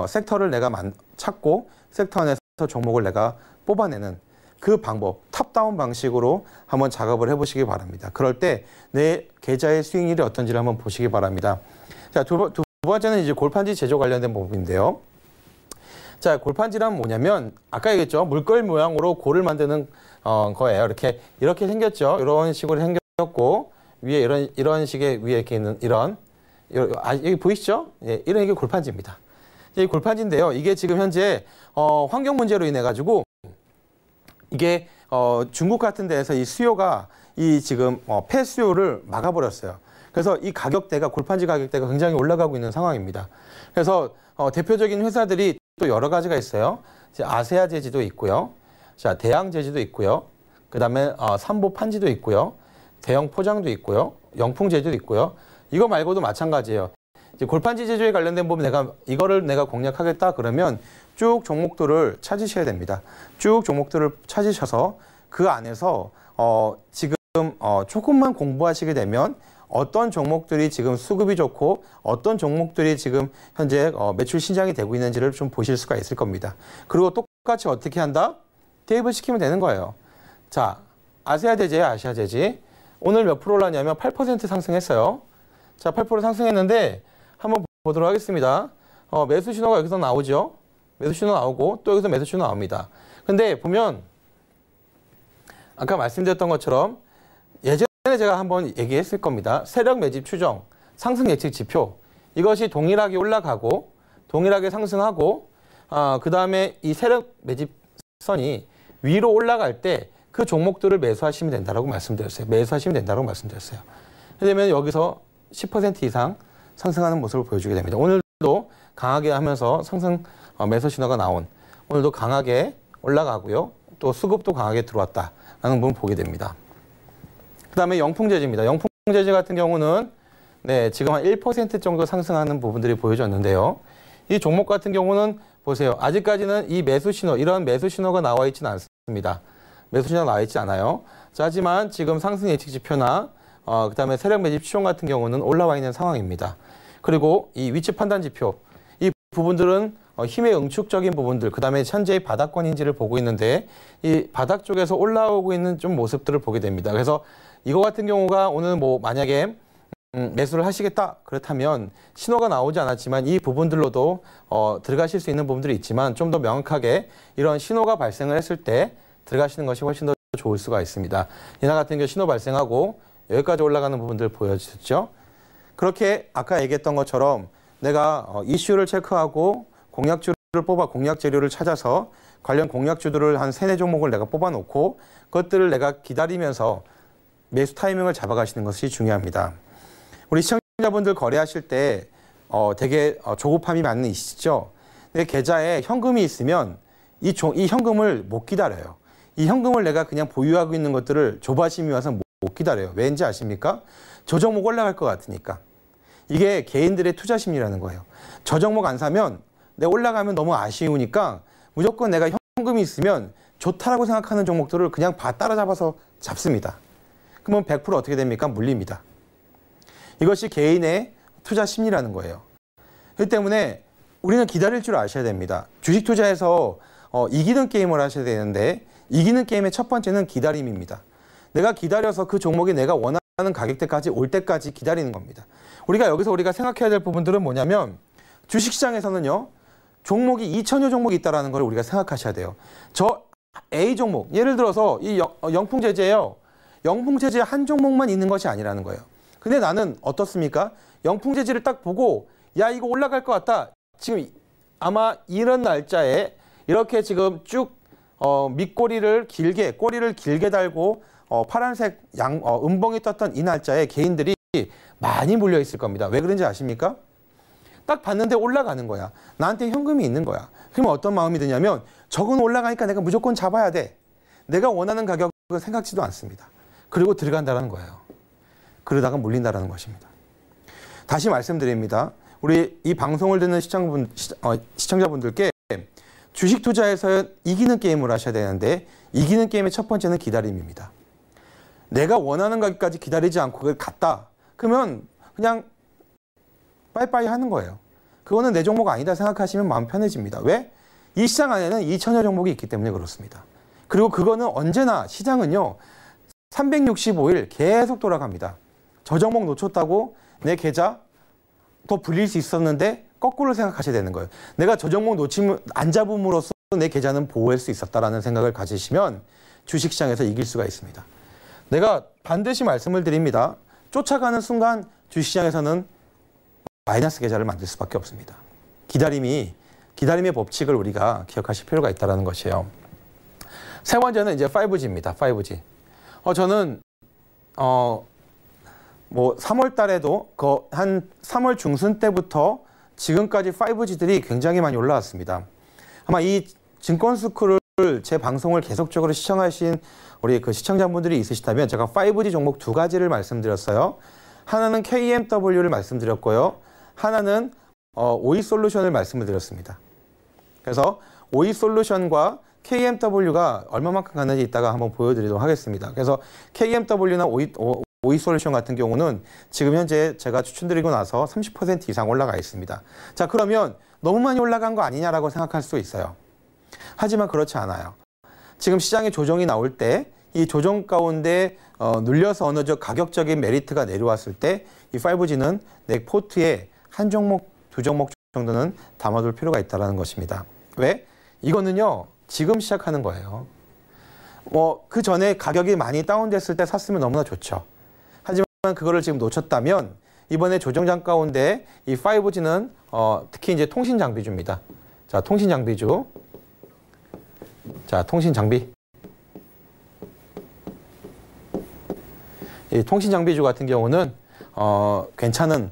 섹터를 내가 찾고 섹터 안에서 종목을 내가 뽑아내는 그 방법, 탑다운 방식으로 한번 작업을 해보시기 바랍니다. 그럴 때 내 계좌의 수익률이 어떤지를 한번 보시기 바랍니다. 자, 두 번째는 이제 골판지 제조 관련된 부분인데요. 자, 골판지란 뭐냐면 아까 얘기했죠. 물결 모양으로 골을 만드는 거예요. 이렇게 생겼죠. 이런 식으로 생겼고 위에 이런 식의 위에 이렇게 있는 여기 보이시죠? 예, 이런 게 골판지입니다. 이 골판지인데요. 이게 지금 현재 환경 문제로 인해 가지고 이게 중국 같은 데에서 이 수요가 이 지금 폐수요를 막아버렸어요. 그래서 이 가격대가 골판지 가격대가 굉장히 올라가고 있는 상황입니다. 그래서 대표적인 회사들이 또 여러 가지가 있어요. 아세아 제지도 있고요. 자, 대양 제지도 있고요. 그다음에 삼보 판지도 있고요. 대형 포장도 있고요. 영풍 제지도 있고요. 이거 말고도 마찬가지예요. 이제 골판지 제조에 관련된 부분 이거를 내가 공략하겠다 그러면 쭉 종목들을 찾으셔야 됩니다. 쭉 종목들을 찾으셔서 그 안에서 지금 조금만 공부하시게 되면 어떤 종목들이 지금 수급이 좋고 어떤 종목들이 지금 현재 매출 신장이 되고 있는지를 좀 보실 수가 있을 겁니다. 그리고 똑같이 어떻게 한다? 대입을 시키면 되는 거예요. 자, 아시아 제지. 오늘 몇 프로 올랐냐면 8% 상승했어요. 자, 8% 상승했는데 한번 보도록 하겠습니다. 매수 신호가 여기서 나오죠. 매수 신호 나오고 또 여기서 매수 신호 나옵니다. 근데 보면 아까 말씀드렸던 것처럼 예전에 제가 한번 얘기했을 겁니다. 세력 매집 추정, 상승 예측 지표 이것이 동일하게 올라가고 동일하게 상승하고 그 다음에 이 세력 매집선이 위로 올라갈 때 그 종목들을 매수하시면 된다고 말씀드렸어요. 그러면 여기서 10% 이상 상승하는 모습을 보여주게 됩니다. 오늘도 강하게 하면서 상승 매수 신호가 나온 오늘도 강하게 올라가고요. 또 수급도 강하게 들어왔다라는 부분 보게 됩니다. 그 다음에 영풍제지입니다. 영풍제지 같은 경우는 지금 한 1% 정도 상승하는 부분들이 보여졌는데요. 이 종목 같은 경우는 보세요. 아직까지는 이 매수 신호, 이런 매수 신호가 나와 있지는 않습니다. 매수 신호가 나와 있지 않아요. 자, 하지만 지금 상승 예측 지표나 그 다음에 세력 매집 추정 같은 경우는 올라와 있는 상황입니다. 그리고 이 위치 판단 지표, 이 부분들은 힘의 응축적인 부분들, 그다음에 현재의 바닥권인지를 보고 있는데 이 바닥 쪽에서 올라오고 있는 좀 모습들을 보게 됩니다. 그래서 이거 같은 경우가 오늘 뭐 만약에 매수를 하시겠다 그렇다면 신호가 나오지 않았지만 이 부분들로도 들어가실 수 있는 부분들이 있지만 좀 더 명확하게 이런 신호가 발생을 했을 때 들어가시는 것이 훨씬 더 좋을 수가 있습니다. 이날 같은 경우 신호 발생하고 여기까지 올라가는 부분들 보여주셨죠? 그렇게 아까 얘기했던 것처럼 내가 이슈를 체크하고 공약주를 뽑아 공약 재료를 찾아서 관련 공약주들을 한 3-4종목을 내가 뽑아놓고 그것들을 내가 기다리면서 매수 타이밍을 잡아가시는 것이 중요합니다. 우리 시청자분들 거래하실 때 되게 조급함이 많은 이시죠? 내 계좌에 현금이 있으면 이 현금을 못 기다려요. 이 현금을 내가 그냥 보유하고 있는 것들을 조바심이 와서 못 기다려요. 왠지 아십니까? 저 종목 올라갈 것 같으니까. 이게 개인들의 투자 심리라는 거예요. 저 종목 안 사면 내가 올라가면 너무 아쉬우니까 무조건 내가 현금이 있으면 좋다라고 생각하는 종목들을 그냥 따라잡아서 잡습니다. 그러면 100% 어떻게 됩니까? 물립니다. 이것이 개인의 투자 심리라는 거예요. 그렇기 때문에 우리는 기다릴 줄 아셔야 됩니다. 주식 투자에서 이기는 게임을 하셔야 되는데 이기는 게임의 첫 번째는 기다림입니다. 내가 기다려서 그 종목이 내가 원하는 가격대까지 올 때까지 기다리는 겁니다. 여기서 우리가 생각해야 될 부분들은 뭐냐면 주식시장에서는요. 종목이 2,000여 종목이 있다는 걸 우리가 생각하셔야 돼요. 저 A 종목, 예를 들어서 이 영풍제재예요. 영풍제재 한 종목만 있는 것이 아니라는 거예요. 근데 나는 어떻습니까? 영풍제재를 딱 보고 야 이거 올라갈 것 같다. 지금 아마 이런 날짜에 이렇게 지금 쭉 밑꼬리를 꼬리를 길게 달고 파란색 음봉이 떴던 이 날짜에 개인들이 많이 몰려 있을 겁니다. 왜 그런지 아십니까? 딱 봤는데 올라가는 거야. 나한테 현금이 있는 거야. 그러면 어떤 마음이 드냐면 저건 올라가니까 내가 무조건 잡아야 돼. 내가 원하는 가격을 생각지도 않습니다. 그리고 들어간다는 거예요. 그러다가 물린다는 것입니다. 다시 말씀드립니다. 우리 이 방송을 듣는 시청자분들께 주식 투자에서 이기는 게임을 하셔야 되는데 이기는 게임의 첫 번째는 기다림입니다. 내가 원하는 가격까지 기다리지 않고 그걸 갔다. 그러면 그냥 빠이빠이 하는 거예요. 그거는 내 종목 아니다 생각하시면 마음 편해집니다. 왜? 이 시장 안에는 2,000여 종목이 있기 때문에 그렇습니다. 그리고 그거는 언제나 시장은요. 365일 계속 돌아갑니다. 저 종목 놓쳤다고 내 계좌 더 불릴 수 있었는데 거꾸로 생각하셔야 되는 거예요. 내가 저 종목 안 잡음으로써 내 계좌는 보호할 수 있었다라는 생각을 가지시면 주식시장에서 이길 수가 있습니다. 내가 반드시 말씀을 드립니다. 쫓아가는 순간 주식시장에서는 마이너스 계좌를 만들 수밖에 없습니다. 기다림의 법칙을 우리가 기억하실 필요가 있다는 것이에요. 세 번째는 이제 5G입니다. 5G. 저는 뭐 3월 달에도 한 3월 중순 때부터 지금까지 5G들이 굉장히 많이 올라왔습니다. 아마 이 증권스쿨을 제 방송을 계속적으로 시청하신 우리 그 시청자분들이 있으시다면 제가 5G 종목 2가지를 말씀드렸어요. 하나는 KMW를 말씀드렸고요. 하나는 오이솔루션을 말씀을 드렸습니다. 그래서 오이솔루션과 KMW가 얼마만큼 가는지 이따가 한번 보여드리도록 하겠습니다. 그래서 KMW나 오이솔루션 같은 경우는 지금 현재 제가 추천드리고 나서 30% 이상 올라가 있습니다. 자, 그러면 너무 많이 올라간 거 아니냐라고 생각할 수 있어요. 하지만 그렇지 않아요. 지금 시장에 조정이 나올 때 이 조정 가운데 눌려서 어느 정도 가격적인 메리트가 내려왔을 때 이 5G는 내 포트에 한 종목, 2종목 정도는 담아둘 필요가 있다는 것입니다. 왜? 이거는요. 지금 시작하는 거예요. 그 전에 가격이 많이 다운됐을 때 샀으면 너무나 좋죠. 하지만 그거를 지금 놓쳤다면 이번에 조정장 가운데 이 5G는 특히 이제 통신 장비주입니다. 자, 통신 장비주. 자, 통신 장비. 이 통신 장비주 같은 경우는 괜찮은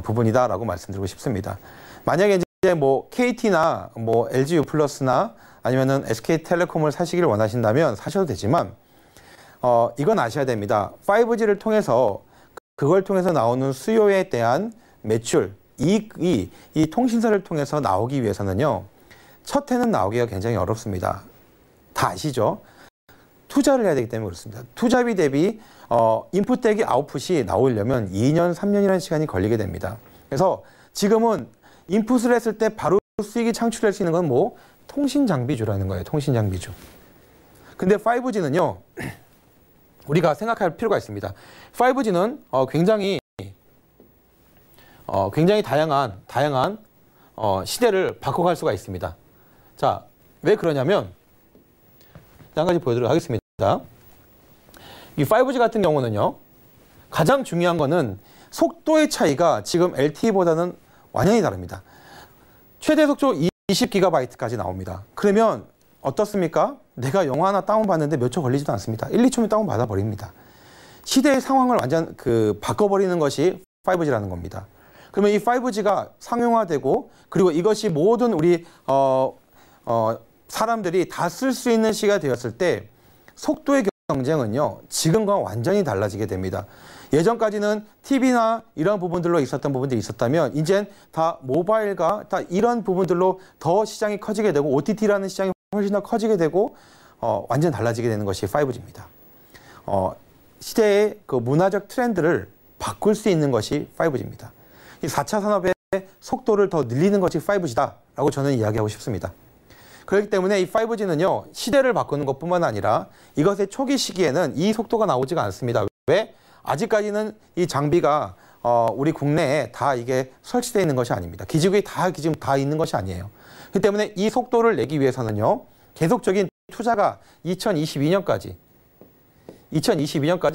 부분이다라고 말씀드리고 싶습니다. 만약에 이제 뭐 KT나 뭐 LG U+나 아니면은 SK텔레콤을 사시기를 원하신다면 사셔도 되지만 이건 아셔야 됩니다. 5G를 통해서 그걸 통해서 나오는 수요에 대한 매출, 이익이 이 통신사를 통해서 나오기 위해서는요. 첫 해는 나오기가 굉장히 어렵습니다. 다 아시죠? 투자를 해야 되기 때문에 그렇습니다. 투자비 대비 인풋 대기 아웃풋이 나오려면 2년, 3년이라는 시간이 걸리게 됩니다. 그래서 지금은 인풋을 했을 때 바로 수익이 창출할 수 있는 건 뭐 통신 장비주라는 거예요. 통신 장비주. 근데 5G는요. 우리가 생각할 필요가 있습니다. 5G는 굉장히 다양한 시대를 바꿔갈 수가 있습니다. 자, 왜 그러냐면 한 가지 보여드리도록 하겠습니다. 이 5G 같은 경우는요. 가장 중요한 거는 속도의 차이가 지금 LTE보다는 완전히 다릅니다. 최대 속도 20GB까지 나옵니다. 그러면 어떻습니까? 내가 영화 하나 다운받는데 몇 초 걸리지도 않습니다. 1, 2초면 다운받아 버립니다. 시대의 상황을 완전 바꿔버리는 것이 5G라는 겁니다. 그러면 이 5G가 상용화되고 그리고 이것이 모든 우리 사람들이 다 쓸 수 있는 시기가 되었을 때 속도의 경쟁은요. 지금과 완전히 달라지게 됩니다. 예전까지는 TV나 이런 부분들로 있었던 부분들이 있었다면 이젠 다 모바일과 다 이런 부분들로 더 시장이 커지게 되고 OTT라는 시장이 훨씬 더 커지게 되고 완전 달라지게 되는 것이 5G입니다. 시대의 그 문화적 트렌드를 바꿀 수 있는 것이 5G입니다. 이 4차 산업의 속도를 더 늘리는 것이 5G다라고 저는 이야기하고 싶습니다. 그렇기 때문에 이 5G는요. 시대를 바꾸는 것뿐만 아니라 이것의 초기 시기에는 이 속도가 나오지가 않습니다. 왜? 아직까지는 이 장비가 우리 국내에 다 이게 설치되어 있는 것이 아닙니다. 기지국이 지금 다 있는 것이 아니에요. 그렇기 때문에 이 속도를 내기 위해서는요. 계속적인 투자가 2022년까지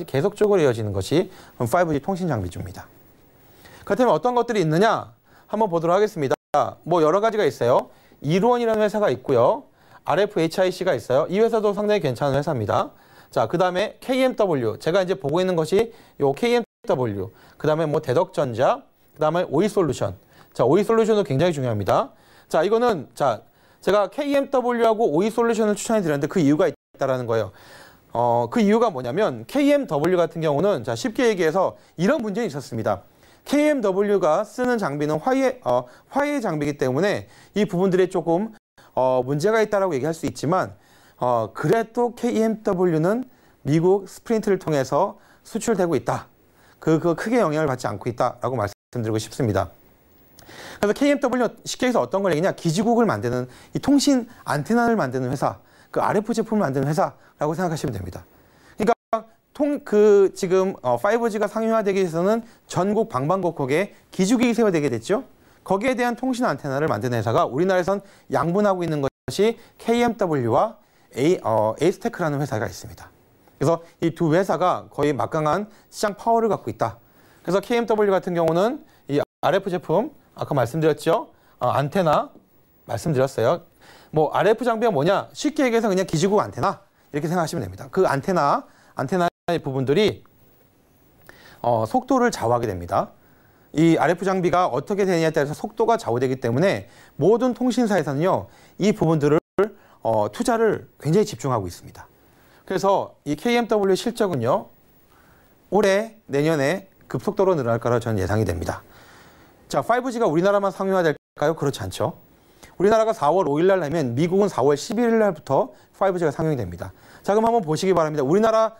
계속적으로 이어지는 것이 5G 통신 장비주입니다. 그렇다면 어떤 것들이 있느냐? 한번 보도록 하겠습니다. 뭐 여러 가지가 있어요. 이루원이라는 회사가 있고요. RFHIC가 있어요. 이 회사도 상당히 괜찮은 회사입니다. 자, 그 다음에 KMW. 제가 이제 보고 있는 것이 요 KMW. 그 다음에 뭐 대덕전자. 그 다음에 오이솔루션. 자, 오이솔루션도 굉장히 중요합니다. 자, 이거는 제가 KMW하고 오이솔루션을 추천해 드렸는데 그 이유가 있다라는 거예요. 그 이유가 뭐냐면 KMW 같은 경우는 쉽게 얘기해서 이런 문제가 있었습니다. KMW가 쓰는 장비는 화해 장비이기 때문에 이 부분들에 조금 문제가 있다라고 얘기할 수 있지만 그래도 KMW는 미국 스프린트를 통해서 수출되고 있다. 그 크게 영향을 받지 않고 있다라고 말씀드리고 싶습니다. 그래서 KMW는 쉽게 해서 어떤 걸 얘기냐? 기지국을 만드는 이 통신 안테나를 만드는 회사, 그 RF 제품을 만드는 회사라고 생각하시면 됩니다. 그러니까 지금 5G가 상용화되기 위해서는 전국 방방곡곡에 기지국이 세워되게 됐죠. 거기에 대한 통신 안테나를 만드는 회사가 우리나라에선 양분하고 있는 것이 KMW와 에이스테크라는 회사가 있습니다. 그래서 이 두 회사가 거의 막강한 시장 파워를 갖고 있다. 그래서 KMW 같은 경우는 이 RF 제품 아까 말씀드렸죠. 안테나 말씀드렸어요. 뭐 RF 장비가 뭐냐? 쉽게 얘기해서 그냥 기지국 안테나 이렇게 생각하시면 됩니다. 그 안테나의 부분들이 속도를 좌우하게 됩니다. 이 RF 장비가 어떻게 되느냐에 따라서 속도가 좌우되기 때문에 모든 통신사에서는요. 이 부분들을 투자를 굉장히 집중하고 있습니다. 그래서 이 KMW 실적은요. 올해 내년에 급속도로 늘어날 거라 저는 예상이 됩니다. 자, 5G가 우리나라만 상용화될까요? 그렇지 않죠. 우리나라가 4월 5일 날 하면 미국은 4월 11일 날부터 5G가 상용이 됩니다. 자, 그럼 한번 보시기 바랍니다. 우리나라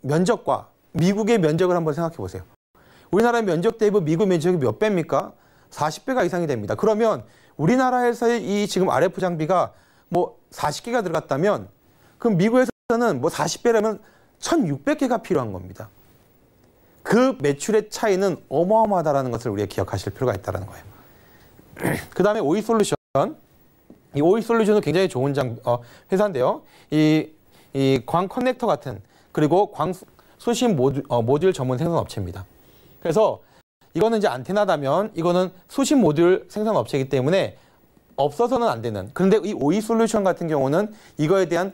면적과 미국의 면적을 한번 생각해 보세요. 우리나라의 면적 대비 미국 면적이 몇 배입니까? 40배가 이상이 됩니다. 그러면 우리나라에서의 이 지금 RF 장비가 뭐 40개가 들어갔다면 그럼 미국에서는 뭐 40배라면 1,600개가 필요한 겁니다. 그 매출의 차이는 어마어마하다는 것을 우리가 기억하실 필요가 있다는 거예요. 그 다음에 오이솔루션. 이 오이솔루션은 굉장히 좋은 회사인데요. 이 광 커넥터 같은 그리고 광 수신 모듈 전문 생산 업체입니다. 그래서 이거는 이제 안테나다면 이거는 수신 모듈 생산 업체이기 때문에 없어서는 안 되는. 그런데 이 오이솔루션 같은 경우는 이거에 대한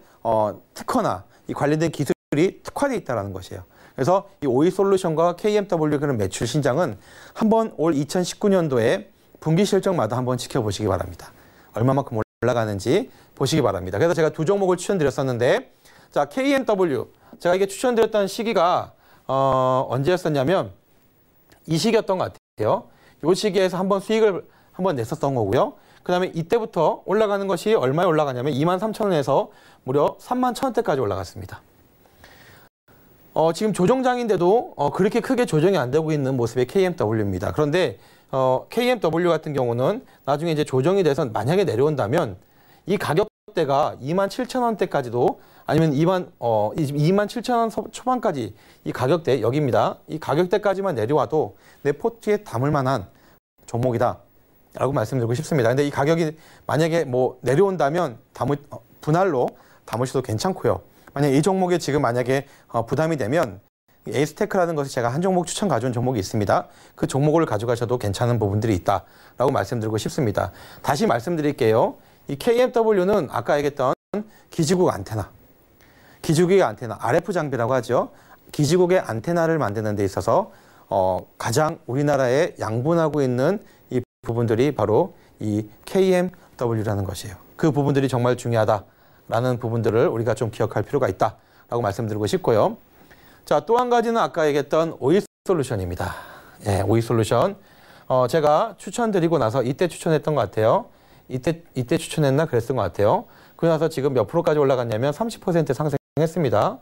특허나 이 관련된 기술이 특화되어 있다는 것이에요. 그래서 이 오이솔루션과 KMW 그런 매출 신장은 한번 올 2019년도에 분기 실적마다 한번 지켜보시기 바랍니다. 얼마만큼 올라가는지 보시기 바랍니다. 그래서 제가 두 종목을 추천드렸었는데 자, KMW 제가 이게 추천드렸던 시기가 언제였었냐면 이 시기였던 것 같아요. 이 시기에서 한번 수익을 한번 냈었던 거고요. 그 다음에 이때부터 올라가는 것이 얼마에 올라가냐면 23,000원에서 무려 31,000원대까지 올라갔습니다. 지금 조정장인데도 그렇게 크게 조정이 안 되고 있는 모습의 KMW입니다. 그런데 KMW 같은 경우는 나중에 이제 조정이 돼서 만약에 내려온다면 이 가격대가 27,000원대까지도 아니면 27,000원 초반까지 이 가격대 여기입니다. 이 가격대까지만 내려와도 내 포트에 담을 만한 종목이다 라고 말씀드리고 싶습니다. 근데 이 가격이 만약에 뭐 내려온다면 분할로 담으셔도 괜찮고요. 만약에 이 종목에 지금 만약에 부담이 되면 에이스테크라는 것을 제가 한 종목 추천 가져온 종목이 있습니다. 그 종목을 가져가셔도 괜찮은 부분들이 있다라고 말씀드리고 싶습니다. 다시 말씀드릴게요. 이 KMW는 아까 얘기했던 기지국 안테나, 기지국의 안테나, RF 장비라고 하죠. 기지국의 안테나를 만드는 데 있어서 가장 우리나라에 양분하고 있는 이 부분들이 바로 이 KMW라는 것이에요. 그 부분들이 정말 중요하다라는 부분들을 우리가 좀 기억할 필요가 있다라고 말씀드리고 싶고요. 자, 또 한 가지는 아까 얘기했던 오이솔루션입니다. 예, 오이솔루션. 제가 추천드리고 나서 이때 추천했던 것 같아요. 이때 추천했나 그랬던 것 같아요. 그러고 나서 지금 몇 프로까지 올라갔냐면 30% 상승했습니다.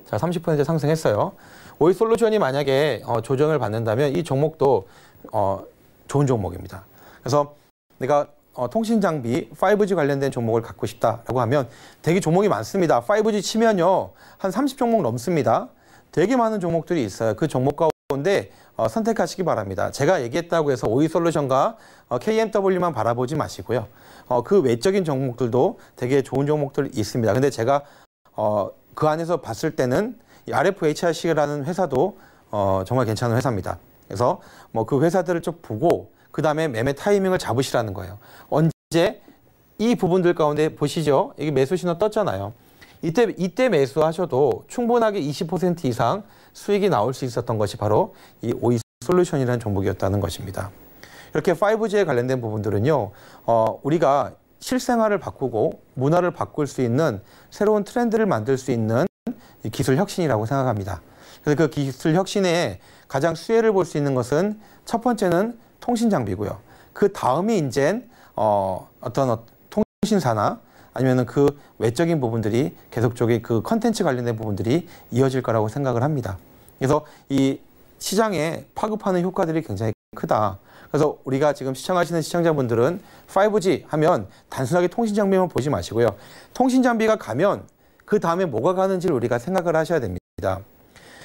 자, 30% 상승했어요. 오이솔루션이 만약에 조정을 받는다면 이 종목도 좋은 종목입니다. 그래서 내가 통신장비 5G 관련된 종목을 갖고 싶다라고 하면 되게 종목이 많습니다. 5G 치면요 한 30종목 넘습니다. 되게 많은 종목들이 있어요. 그 종목 가운데 선택하시기 바랍니다. 제가 얘기했다고 해서 오이솔루션과 KMW만 바라보지 마시고요. 그 외적인 종목들도 되게 좋은 종목들이 있습니다. 근데 제가 그 안에서 봤을 때는 이 RFHRC라는 회사도 정말 괜찮은 회사입니다. 그래서 뭐 그 회사들을 좀 보고 그 다음에 매매 타이밍을 잡으시라는 거예요. 언제 이 부분들 가운데 보시죠. 여기 매수 신호 떴잖아요. 이때 매수하셔도 충분하게 20% 이상 수익이 나올 수 있었던 것이 바로 이 오이솔루션이라는 종목이었다는 것입니다. 이렇게 5G에 관련된 부분들은요. 우리가 실생활을 바꾸고 문화를 바꿀 수 있는 새로운 트렌드를 만들 수 있는 기술 혁신이라고 생각합니다. 그래서 그 기술 혁신에 가장 수혜를 볼 수 있는 것은 첫 번째는 통신 장비고요. 그 다음이 이제 어떤 통신사나 아니면은 그 외적인 부분들이 계속적인 그 컨텐츠 관련된 부분들이 이어질 거라고 생각을 합니다. 그래서 이 시장에 파급하는 효과들이 굉장히 크다. 그래서 우리가 지금 시청하시는 시청자분들은 5G 하면 단순하게 통신 장비만 보지 마시고요. 통신 장비가 가면 그 다음에 뭐가 가는지를 우리가 생각을 하셔야 됩니다.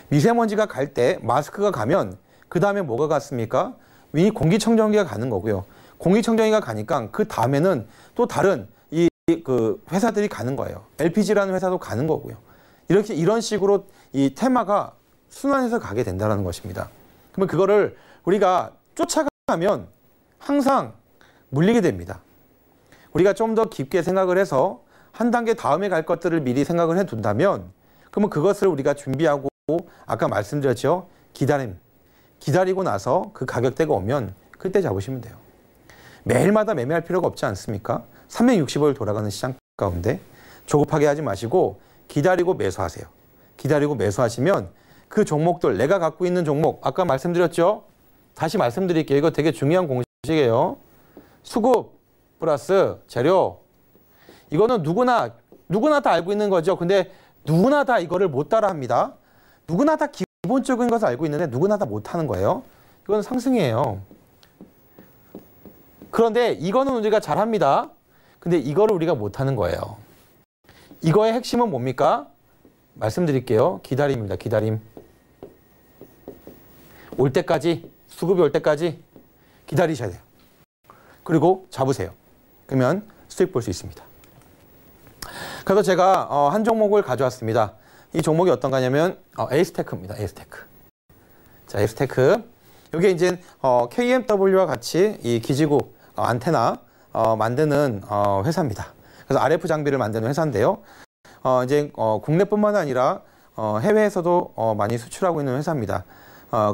미세먼지가 갈 때 마스크가 가면 그 다음에 뭐가 갔습니까? 위 공기청정기가 가는 거고요. 공기청정기가 가니까 그 다음에는 또 다른 그 회사들이 가는 거예요. LPG라는 회사도 가는 거고요. 이런 식으로 이 테마가 순환해서 가게 된다는 것입니다. 그러면 그거를 우리가 쫓아가면 항상 물리게 됩니다. 우리가 좀 더 깊게 생각을 해서 한 단계 다음에 갈 것들을 미리 생각을 해둔다면 그러면 그것을 우리가 준비하고 아까 말씀드렸죠. 기다리고 나서 그 가격대가 오면 그때 잡으시면 돼요. 매일마다 매매할 필요가 없지 않습니까? 365일 돌아가는 시장 가운데 조급하게 하지 마시고 기다리고 매수하세요. 기다리고 매수하시면 그 종목들 내가 갖고 있는 종목 아까 말씀드렸죠? 다시 말씀드릴게요. 이거 되게 중요한 공식이에요. 수급 플러스 재료. 이거는 누구나 다 알고 있는 거죠. 근데 누구나 다 이거를 못 따라합니다. 누구나 다 기본적인 것을 알고 있는데 누구나 다 못하는 거예요. 이건 상승이에요. 그런데 이거는 우리가 잘합니다. 근데 이거를 우리가 못하는 거예요. 이거의 핵심은 뭡니까? 말씀드릴게요. 기다림입니다. 기다림. 올 때까지, 수급이 올 때까지 기다리셔야 돼요. 그리고 잡으세요. 그러면 수익 볼 수 있습니다. 그래서 제가 한 종목을 가져왔습니다. 이 종목이 어떤 거냐면 에이스테크입니다. 에이스테크. 자, 에이스테크. 이게 이제 KMW와 같이 이 기지국 안테나 만드는 회사입니다. 그래서 RF 장비를 만드는 회사인데요. 이제 국내뿐만 아니라 해외에서도 많이 수출하고 있는 회사입니다.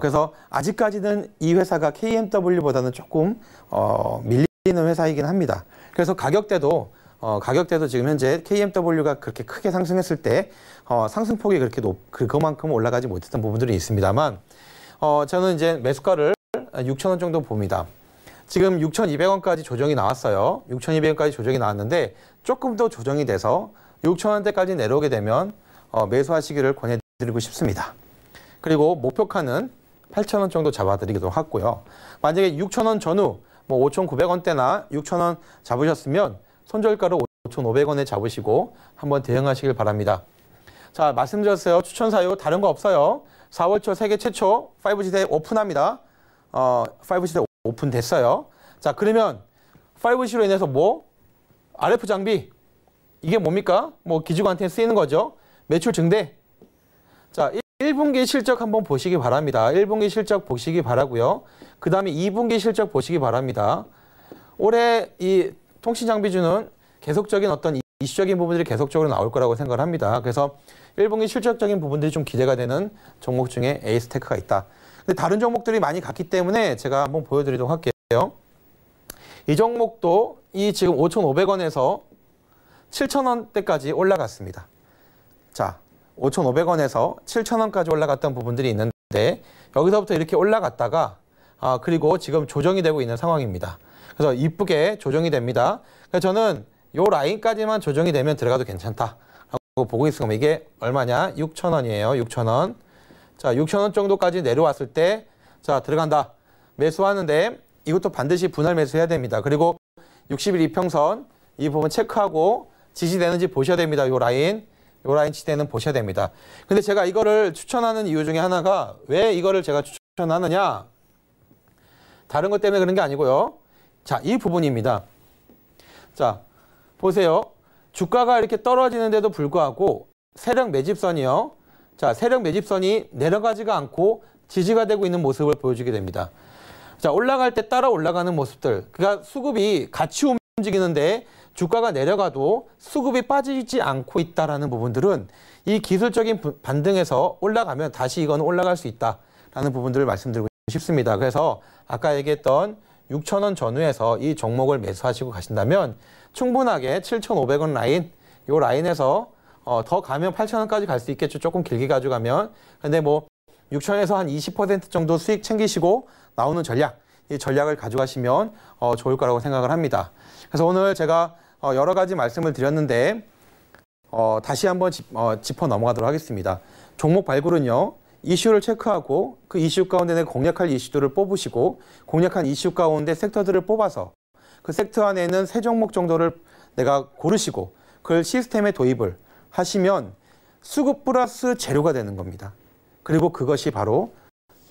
그래서 아직까지는 이 회사가 KMW보다는 조금 밀리는 회사이긴 합니다. 그래서 가격대도 지금 현재 KMW가 그렇게 크게 상승했을 때 상승폭이 그렇게 그만큼 올라가지 못했던 부분들이 있습니다만 저는 이제 매수가를 6,000원 정도 봅니다. 지금 6,200원까지 조정이 나왔어요. 6,200원까지 조정이 나왔는데 조금 더 조정이 돼서 6,000원대까지 내려오게 되면 매수하시기를 권해드리고 싶습니다. 그리고 목표가는 8,000원 정도 잡아드리기도 하고요. 만약에 6,000원 전후 뭐 5,900원대나 6,000원 잡으셨으면 손절가로 5,500원에 잡으시고 한번 대응하시길 바랍니다. 자, 말씀드렸어요. 추천 사유 다른 거 없어요. 4월 초 세계 최초 5G 대 오픈합니다. 5G 대 오픈됐어요. 자, 그러면 5G로 인해서 뭐? RF 장비. 이게 뭡니까? 뭐 기지국한테 쓰이는 거죠. 매출 증대. 자, 1분기 실적 한번 보시기 바랍니다. 1분기 실적 보시기 바라고요. 그 다음에 2분기 실적 보시기 바랍니다. 올해 이 통신장비주는 계속적인 어떤 이슈적인 부분들이 계속적으로 나올 거라고 생각을 합니다. 그래서 1분기 실적적인 부분들이 좀 기대가 되는 종목 중에 에이스테크가 있다. 근데 다른 종목들이 많이 갔기 때문에 제가 한번 보여드리도록 할게요. 이 종목도 이 지금 5,500원에서 7,000원대까지 올라갔습니다. 자, 5,500원에서 7,000원까지 올라갔던 부분들이 있는데 여기서부터 이렇게 올라갔다가 그리고 지금 조정이 되고 있는 상황입니다. 그래서 이쁘게 조정이 됩니다. 그래서 저는 이 라인까지만 조정이 되면 들어가도 괜찮다라고 보고 있으면 이게 얼마냐? 6,000원이에요. 6,000원. 자, 6,000원 정도까지 내려왔을 때 자, 들어간다. 매수하는데 이것도 반드시 분할 매수해야 됩니다. 그리고 60일 이평선 이 부분 체크하고 지지되는지 보셔야 됩니다. 요 라인 지지되는 보셔야 됩니다. 근데 제가 이거를 추천하는 이유 중에 하나가 왜 이거를 제가 추천하느냐? 다른 것 때문에 그런 게 아니고요. 자, 이 부분입니다. 자, 보세요. 주가가 이렇게 떨어지는데도 불구하고 세력 매집선이요. 자, 세력 매집선이 내려가지가 않고 지지가 되고 있는 모습을 보여주게 됩니다. 자, 올라갈 때 따라 올라가는 모습들. 그러니까 수급이 같이 움직이는데 주가가 내려가도 수급이 빠지지 않고 있다라는 부분들은 이 기술적인 반등에서 올라가면 다시 이건 올라갈 수 있다라는 부분들을 말씀드리고 싶습니다. 그래서 아까 얘기했던 6,000원 전후에서 이 종목을 매수하시고 가신다면 충분하게 7,500원 라인, 이 라인에서 더 가면 8,000원까지 갈 수 있겠죠. 조금 길게 가져가면. 근데 뭐 6,000원에서 한 20% 정도 수익 챙기시고 나오는 전략, 이 전략을 가져가시면 좋을 거라고 생각을 합니다. 그래서 오늘 제가 여러 가지 말씀을 드렸는데 다시 한번 짚어 넘어가도록 하겠습니다. 종목 발굴은요. 이슈를 체크하고 그 이슈 가운데 내가 공략할 이슈들을 뽑으시고 공략한 이슈 가운데 섹터들을 뽑아서 그 섹터 안에 있는 세 종목 정도를 내가 고르시고 그걸 시스템에 도입을 하시면 수급 플러스 재료가 되는 겁니다. 그리고 그것이 바로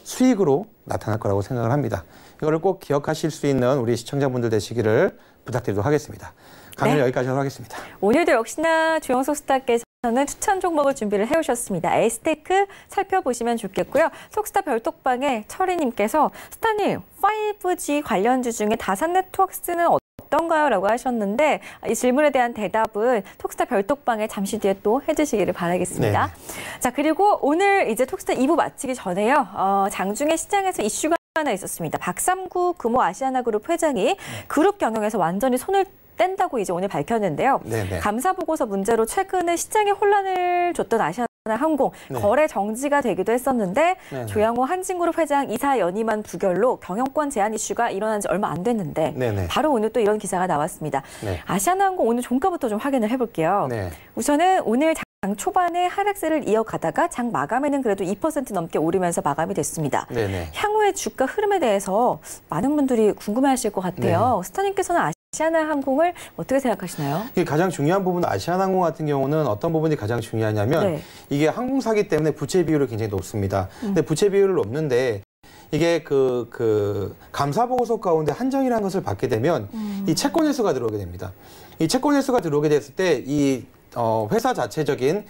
수익으로 나타날 거라고 생각을 합니다. 이거를 꼭 기억하실 수 있는 우리 시청자분들 되시기를 부탁드리도록 하겠습니다. 강의는 여기까지 하도록 하겠습니다. 오늘도 역시나 주영석 스타께서는 추천 종목을 준비를 해오셨습니다. 에이스테크 살펴보시면 좋겠고요. 속스타 별톡방에 철희님께서 스타님 5G 관련주 중에 다산 네트워크스는 어떤가요? 라고 하셨는데 이 질문에 대한 대답은 톡스타 별톡방에 잠시 뒤에 또 해주시기를 바라겠습니다. 네. 자, 그리고 오늘 이제 톡스타 2부 마치기 전에요. 장중에 시장에서 이슈가 하나 있었습니다. 박삼구 금호 아시아나그룹 회장이 그룹 경영에서 완전히 손을 뗀다고 이제 오늘 밝혔는데요. 네네. 감사 보고서 문제로 최근에 시장에 혼란을 줬던 아시아나항공 거래 정지가 되기도 했었는데 네네. 조양호 한진그룹 회장 이사 연임안 부결로 경영권 제한 이슈가 일어난 지 얼마 안 됐는데 네네. 바로 오늘 또 이런 기사가 나왔습니다. 네. 아시아나항공 오늘 종가부터 좀 확인을 해볼게요. 네. 우선은 오늘 장 초반에 하락세를 이어가다가 장 마감에는 그래도 2% 넘게 오르면서 마감이 됐습니다. 네네. 향후의 주가 흐름에 대해서 많은 분들이 궁금해하실 것 같아요. 네. 스타님께서는 아시아나항공을 어떻게 생각하시나요? 이게 가장 중요한 부분은 아시아나항공 같은 경우는 어떤 부분이 가장 중요하냐면 이게 항공사기 때문에 부채 비율이 굉장히 높습니다. 근데 부채 비율이 높는데 이게 그 감사 보고서 가운데 한정이라는 것을 받게 되면 이 채권 회수가 들어오게 됩니다. 이 채권 회수가 들어오게 됐을 때 이 회사 자체적인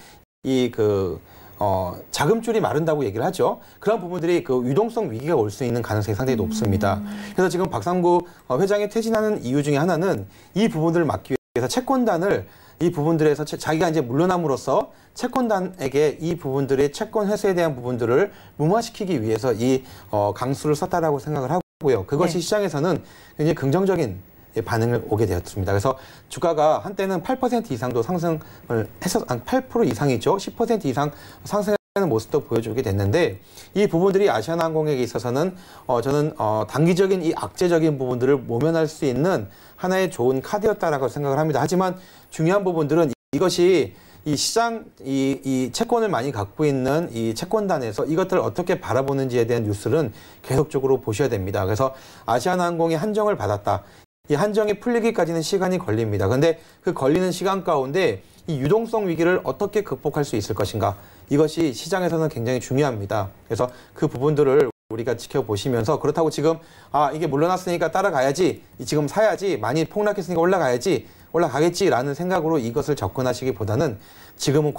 자금줄이 마른다고 얘기를 하죠. 그런 부분들이 그 유동성 위기가 올 수 있는 가능성이 상당히 높습니다. 그래서 지금 박삼구 회장이 퇴진하는 이유 중에 하나는 이 부분들을 막기 위해서 채권단을 이 부분들에서 자기가 이제 물러남으로써 채권단에게 이 부분들의 채권 회수에 대한 부분들을 무마시키기 위해서 이 강수를 썼다라고 생각을 하고요. 그것이 시장에서는 굉장히 긍정적인 반응을 오게 되었습니다. 그래서 주가가 한때는 8% 이상도 상승을 해서 8% 이상이죠. 10% 이상 상승하는 모습도 보여주게 됐는데 이 부분들이 아시아나항공에게 있어서는 저는 단기적인 이 악재적인 부분들을 모면할 수 있는 하나의 좋은 카드였다라고 생각을 합니다. 하지만 중요한 부분들은 이것이 이 시장, 이 채권을 많이 갖고 있는 이 채권단에서 이것들을 어떻게 바라보는지에 대한 뉴스는 계속적으로 보셔야 됩니다. 그래서 아시아나항공이 한정을 받았다. 이 한정이 풀리기까지는 시간이 걸립니다. 그런데 그 걸리는 시간 가운데 이 유동성 위기를 어떻게 극복할 수 있을 것인가. 이것이 시장에서는 굉장히 중요합니다. 그래서 그 부분들을 우리가 지켜보시면서 그렇다고 지금 이게 물러났으니까 따라가야지, 지금 사야지, 많이 폭락했으니까 올라가겠지라는 생각으로 이것을 접근하시기보다는 지금은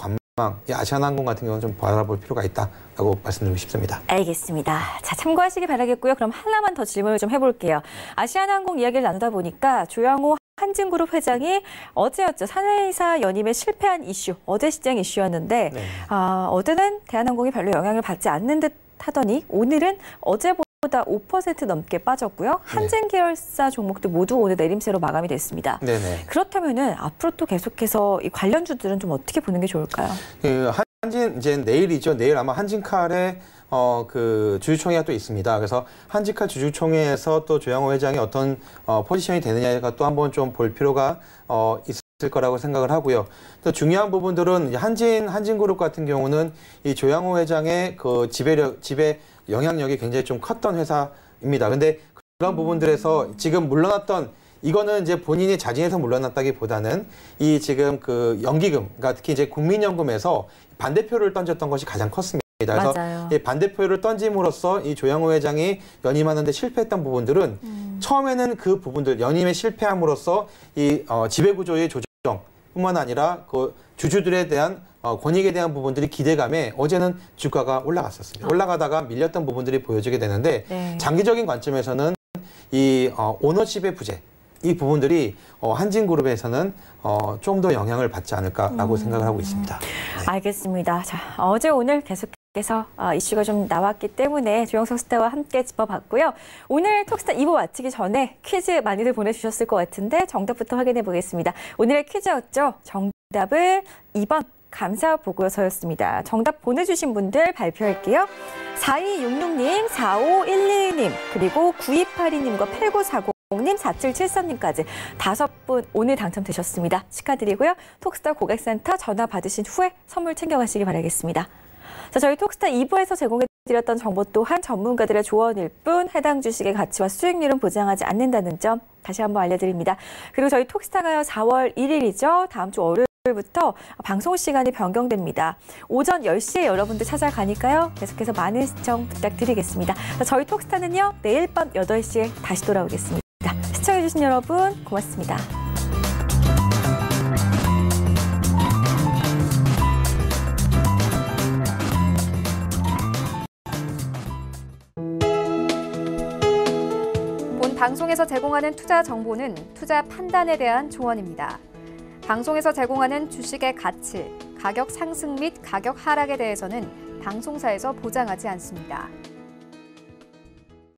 이 아시아나항공 같은 경우는 좀 바라볼 필요가 있다라고 말씀드리고 싶습니다. 알겠습니다. 자, 참고하시기 바라겠고요. 그럼 하나만 더 질문을 좀 해볼게요. 아시아나항공 이야기를 나누다 보니까 조양호 한진그룹 회장이 어제였죠. 사내이사 연임에 실패한 이슈, 어제 시장 이슈였는데 네. 어제는 대한항공이 별로 영향을 받지 않는 듯 하더니 오늘은 어제보다 5% 넘게 빠졌고요. 한진 계열사 종목들 모두 오늘 내림세로 마감이 됐습니다. 네네. 그렇다면은 앞으로 또 계속해서 이 관련주들은 좀 어떻게 보는 게 좋을까요? 한진 이제 내일이죠. 내일 아마 한진칼의 그 주주총회가 또 있습니다. 그래서 한진칼 주주총회에서 또 조양호 회장이 어떤 포지션이 되느냐가 또 한번 좀 볼 필요가 있을 거라고 생각을 하고요. 또 중요한 부분들은 한진그룹 같은 경우는 이 조양호 회장의 그 지배 영향력이 굉장히 좀 컸던 회사입니다. 근데 그런 부분들에서 지금 물러났던 이거는 이제 본인이 자진해서 물러났다기보다는 이 지금 그 연기금, 그러니까 특히 이제 국민연금에서 반대표를 던졌던 것이 가장 컸습니다. 그래서 맞아요. 이 반대표를 던짐으로써 이 조양호 회장이 연임하는데 실패했던 부분들은 처음에는 그 부분들 연임에 실패함으로써 이 지배구조의 조정뿐만 아니라 그 주주들에 대한 권익에 대한 부분들이 기대감에 어제는 주가가 올라갔었습니다. 올라가다가 밀렸던 부분들이 보여지게 되는데 네. 장기적인 관점에서는 이 오너십의 부재 이 부분들이 한진그룹에서는 좀 더 영향을 받지 않을까라고 생각을 하고 있습니다. 네. 알겠습니다. 자, 어제 오늘 계속해서 이슈가 좀 나왔기 때문에 조영석 스타와 함께 짚어봤고요. 오늘 톡스타 2부 마치기 전에 퀴즈 많이들 보내주셨을 것 같은데 정답부터 확인해 보겠습니다. 오늘의 퀴즈였죠. 정답은 2번. 감사보고서였습니다. 정답 보내주신 분들 발표할게요. 4266님, 4512님, 그리고 9282님과 8940님, 4773님까지 5분 오늘 당첨되셨습니다. 축하드리고요. 톡스타 고객센터 전화 받으신 후에 선물 챙겨가시기 바라겠습니다. 자, 저희 톡스타 2부에서 제공해드렸던 정보 또한 전문가들의 조언일 뿐 해당 주식의 가치와 수익률은 보장하지 않는다는 점 다시 한번 알려드립니다. 그리고 저희 톡스타가요 4월 1일이죠. 다음 주 월요일부터 방송 시간이 변경됩니다. 오전 10시에 여러분들 찾아가니까요. 계속해서 많은 시청 부탁드리겠습니다. 자, 저희 톡스타는요. 내일 밤 8시에 다시 돌아오겠습니다. 시청해주신 여러분 고맙습니다. 방송에서 제공하는 투자 정보는 투자 판단에 대한 조언입니다. 방송에서 제공하는 주식의 가치, 가격 상승 및 가격 하락에 대해서는 방송사에서 보장하지 않습니다.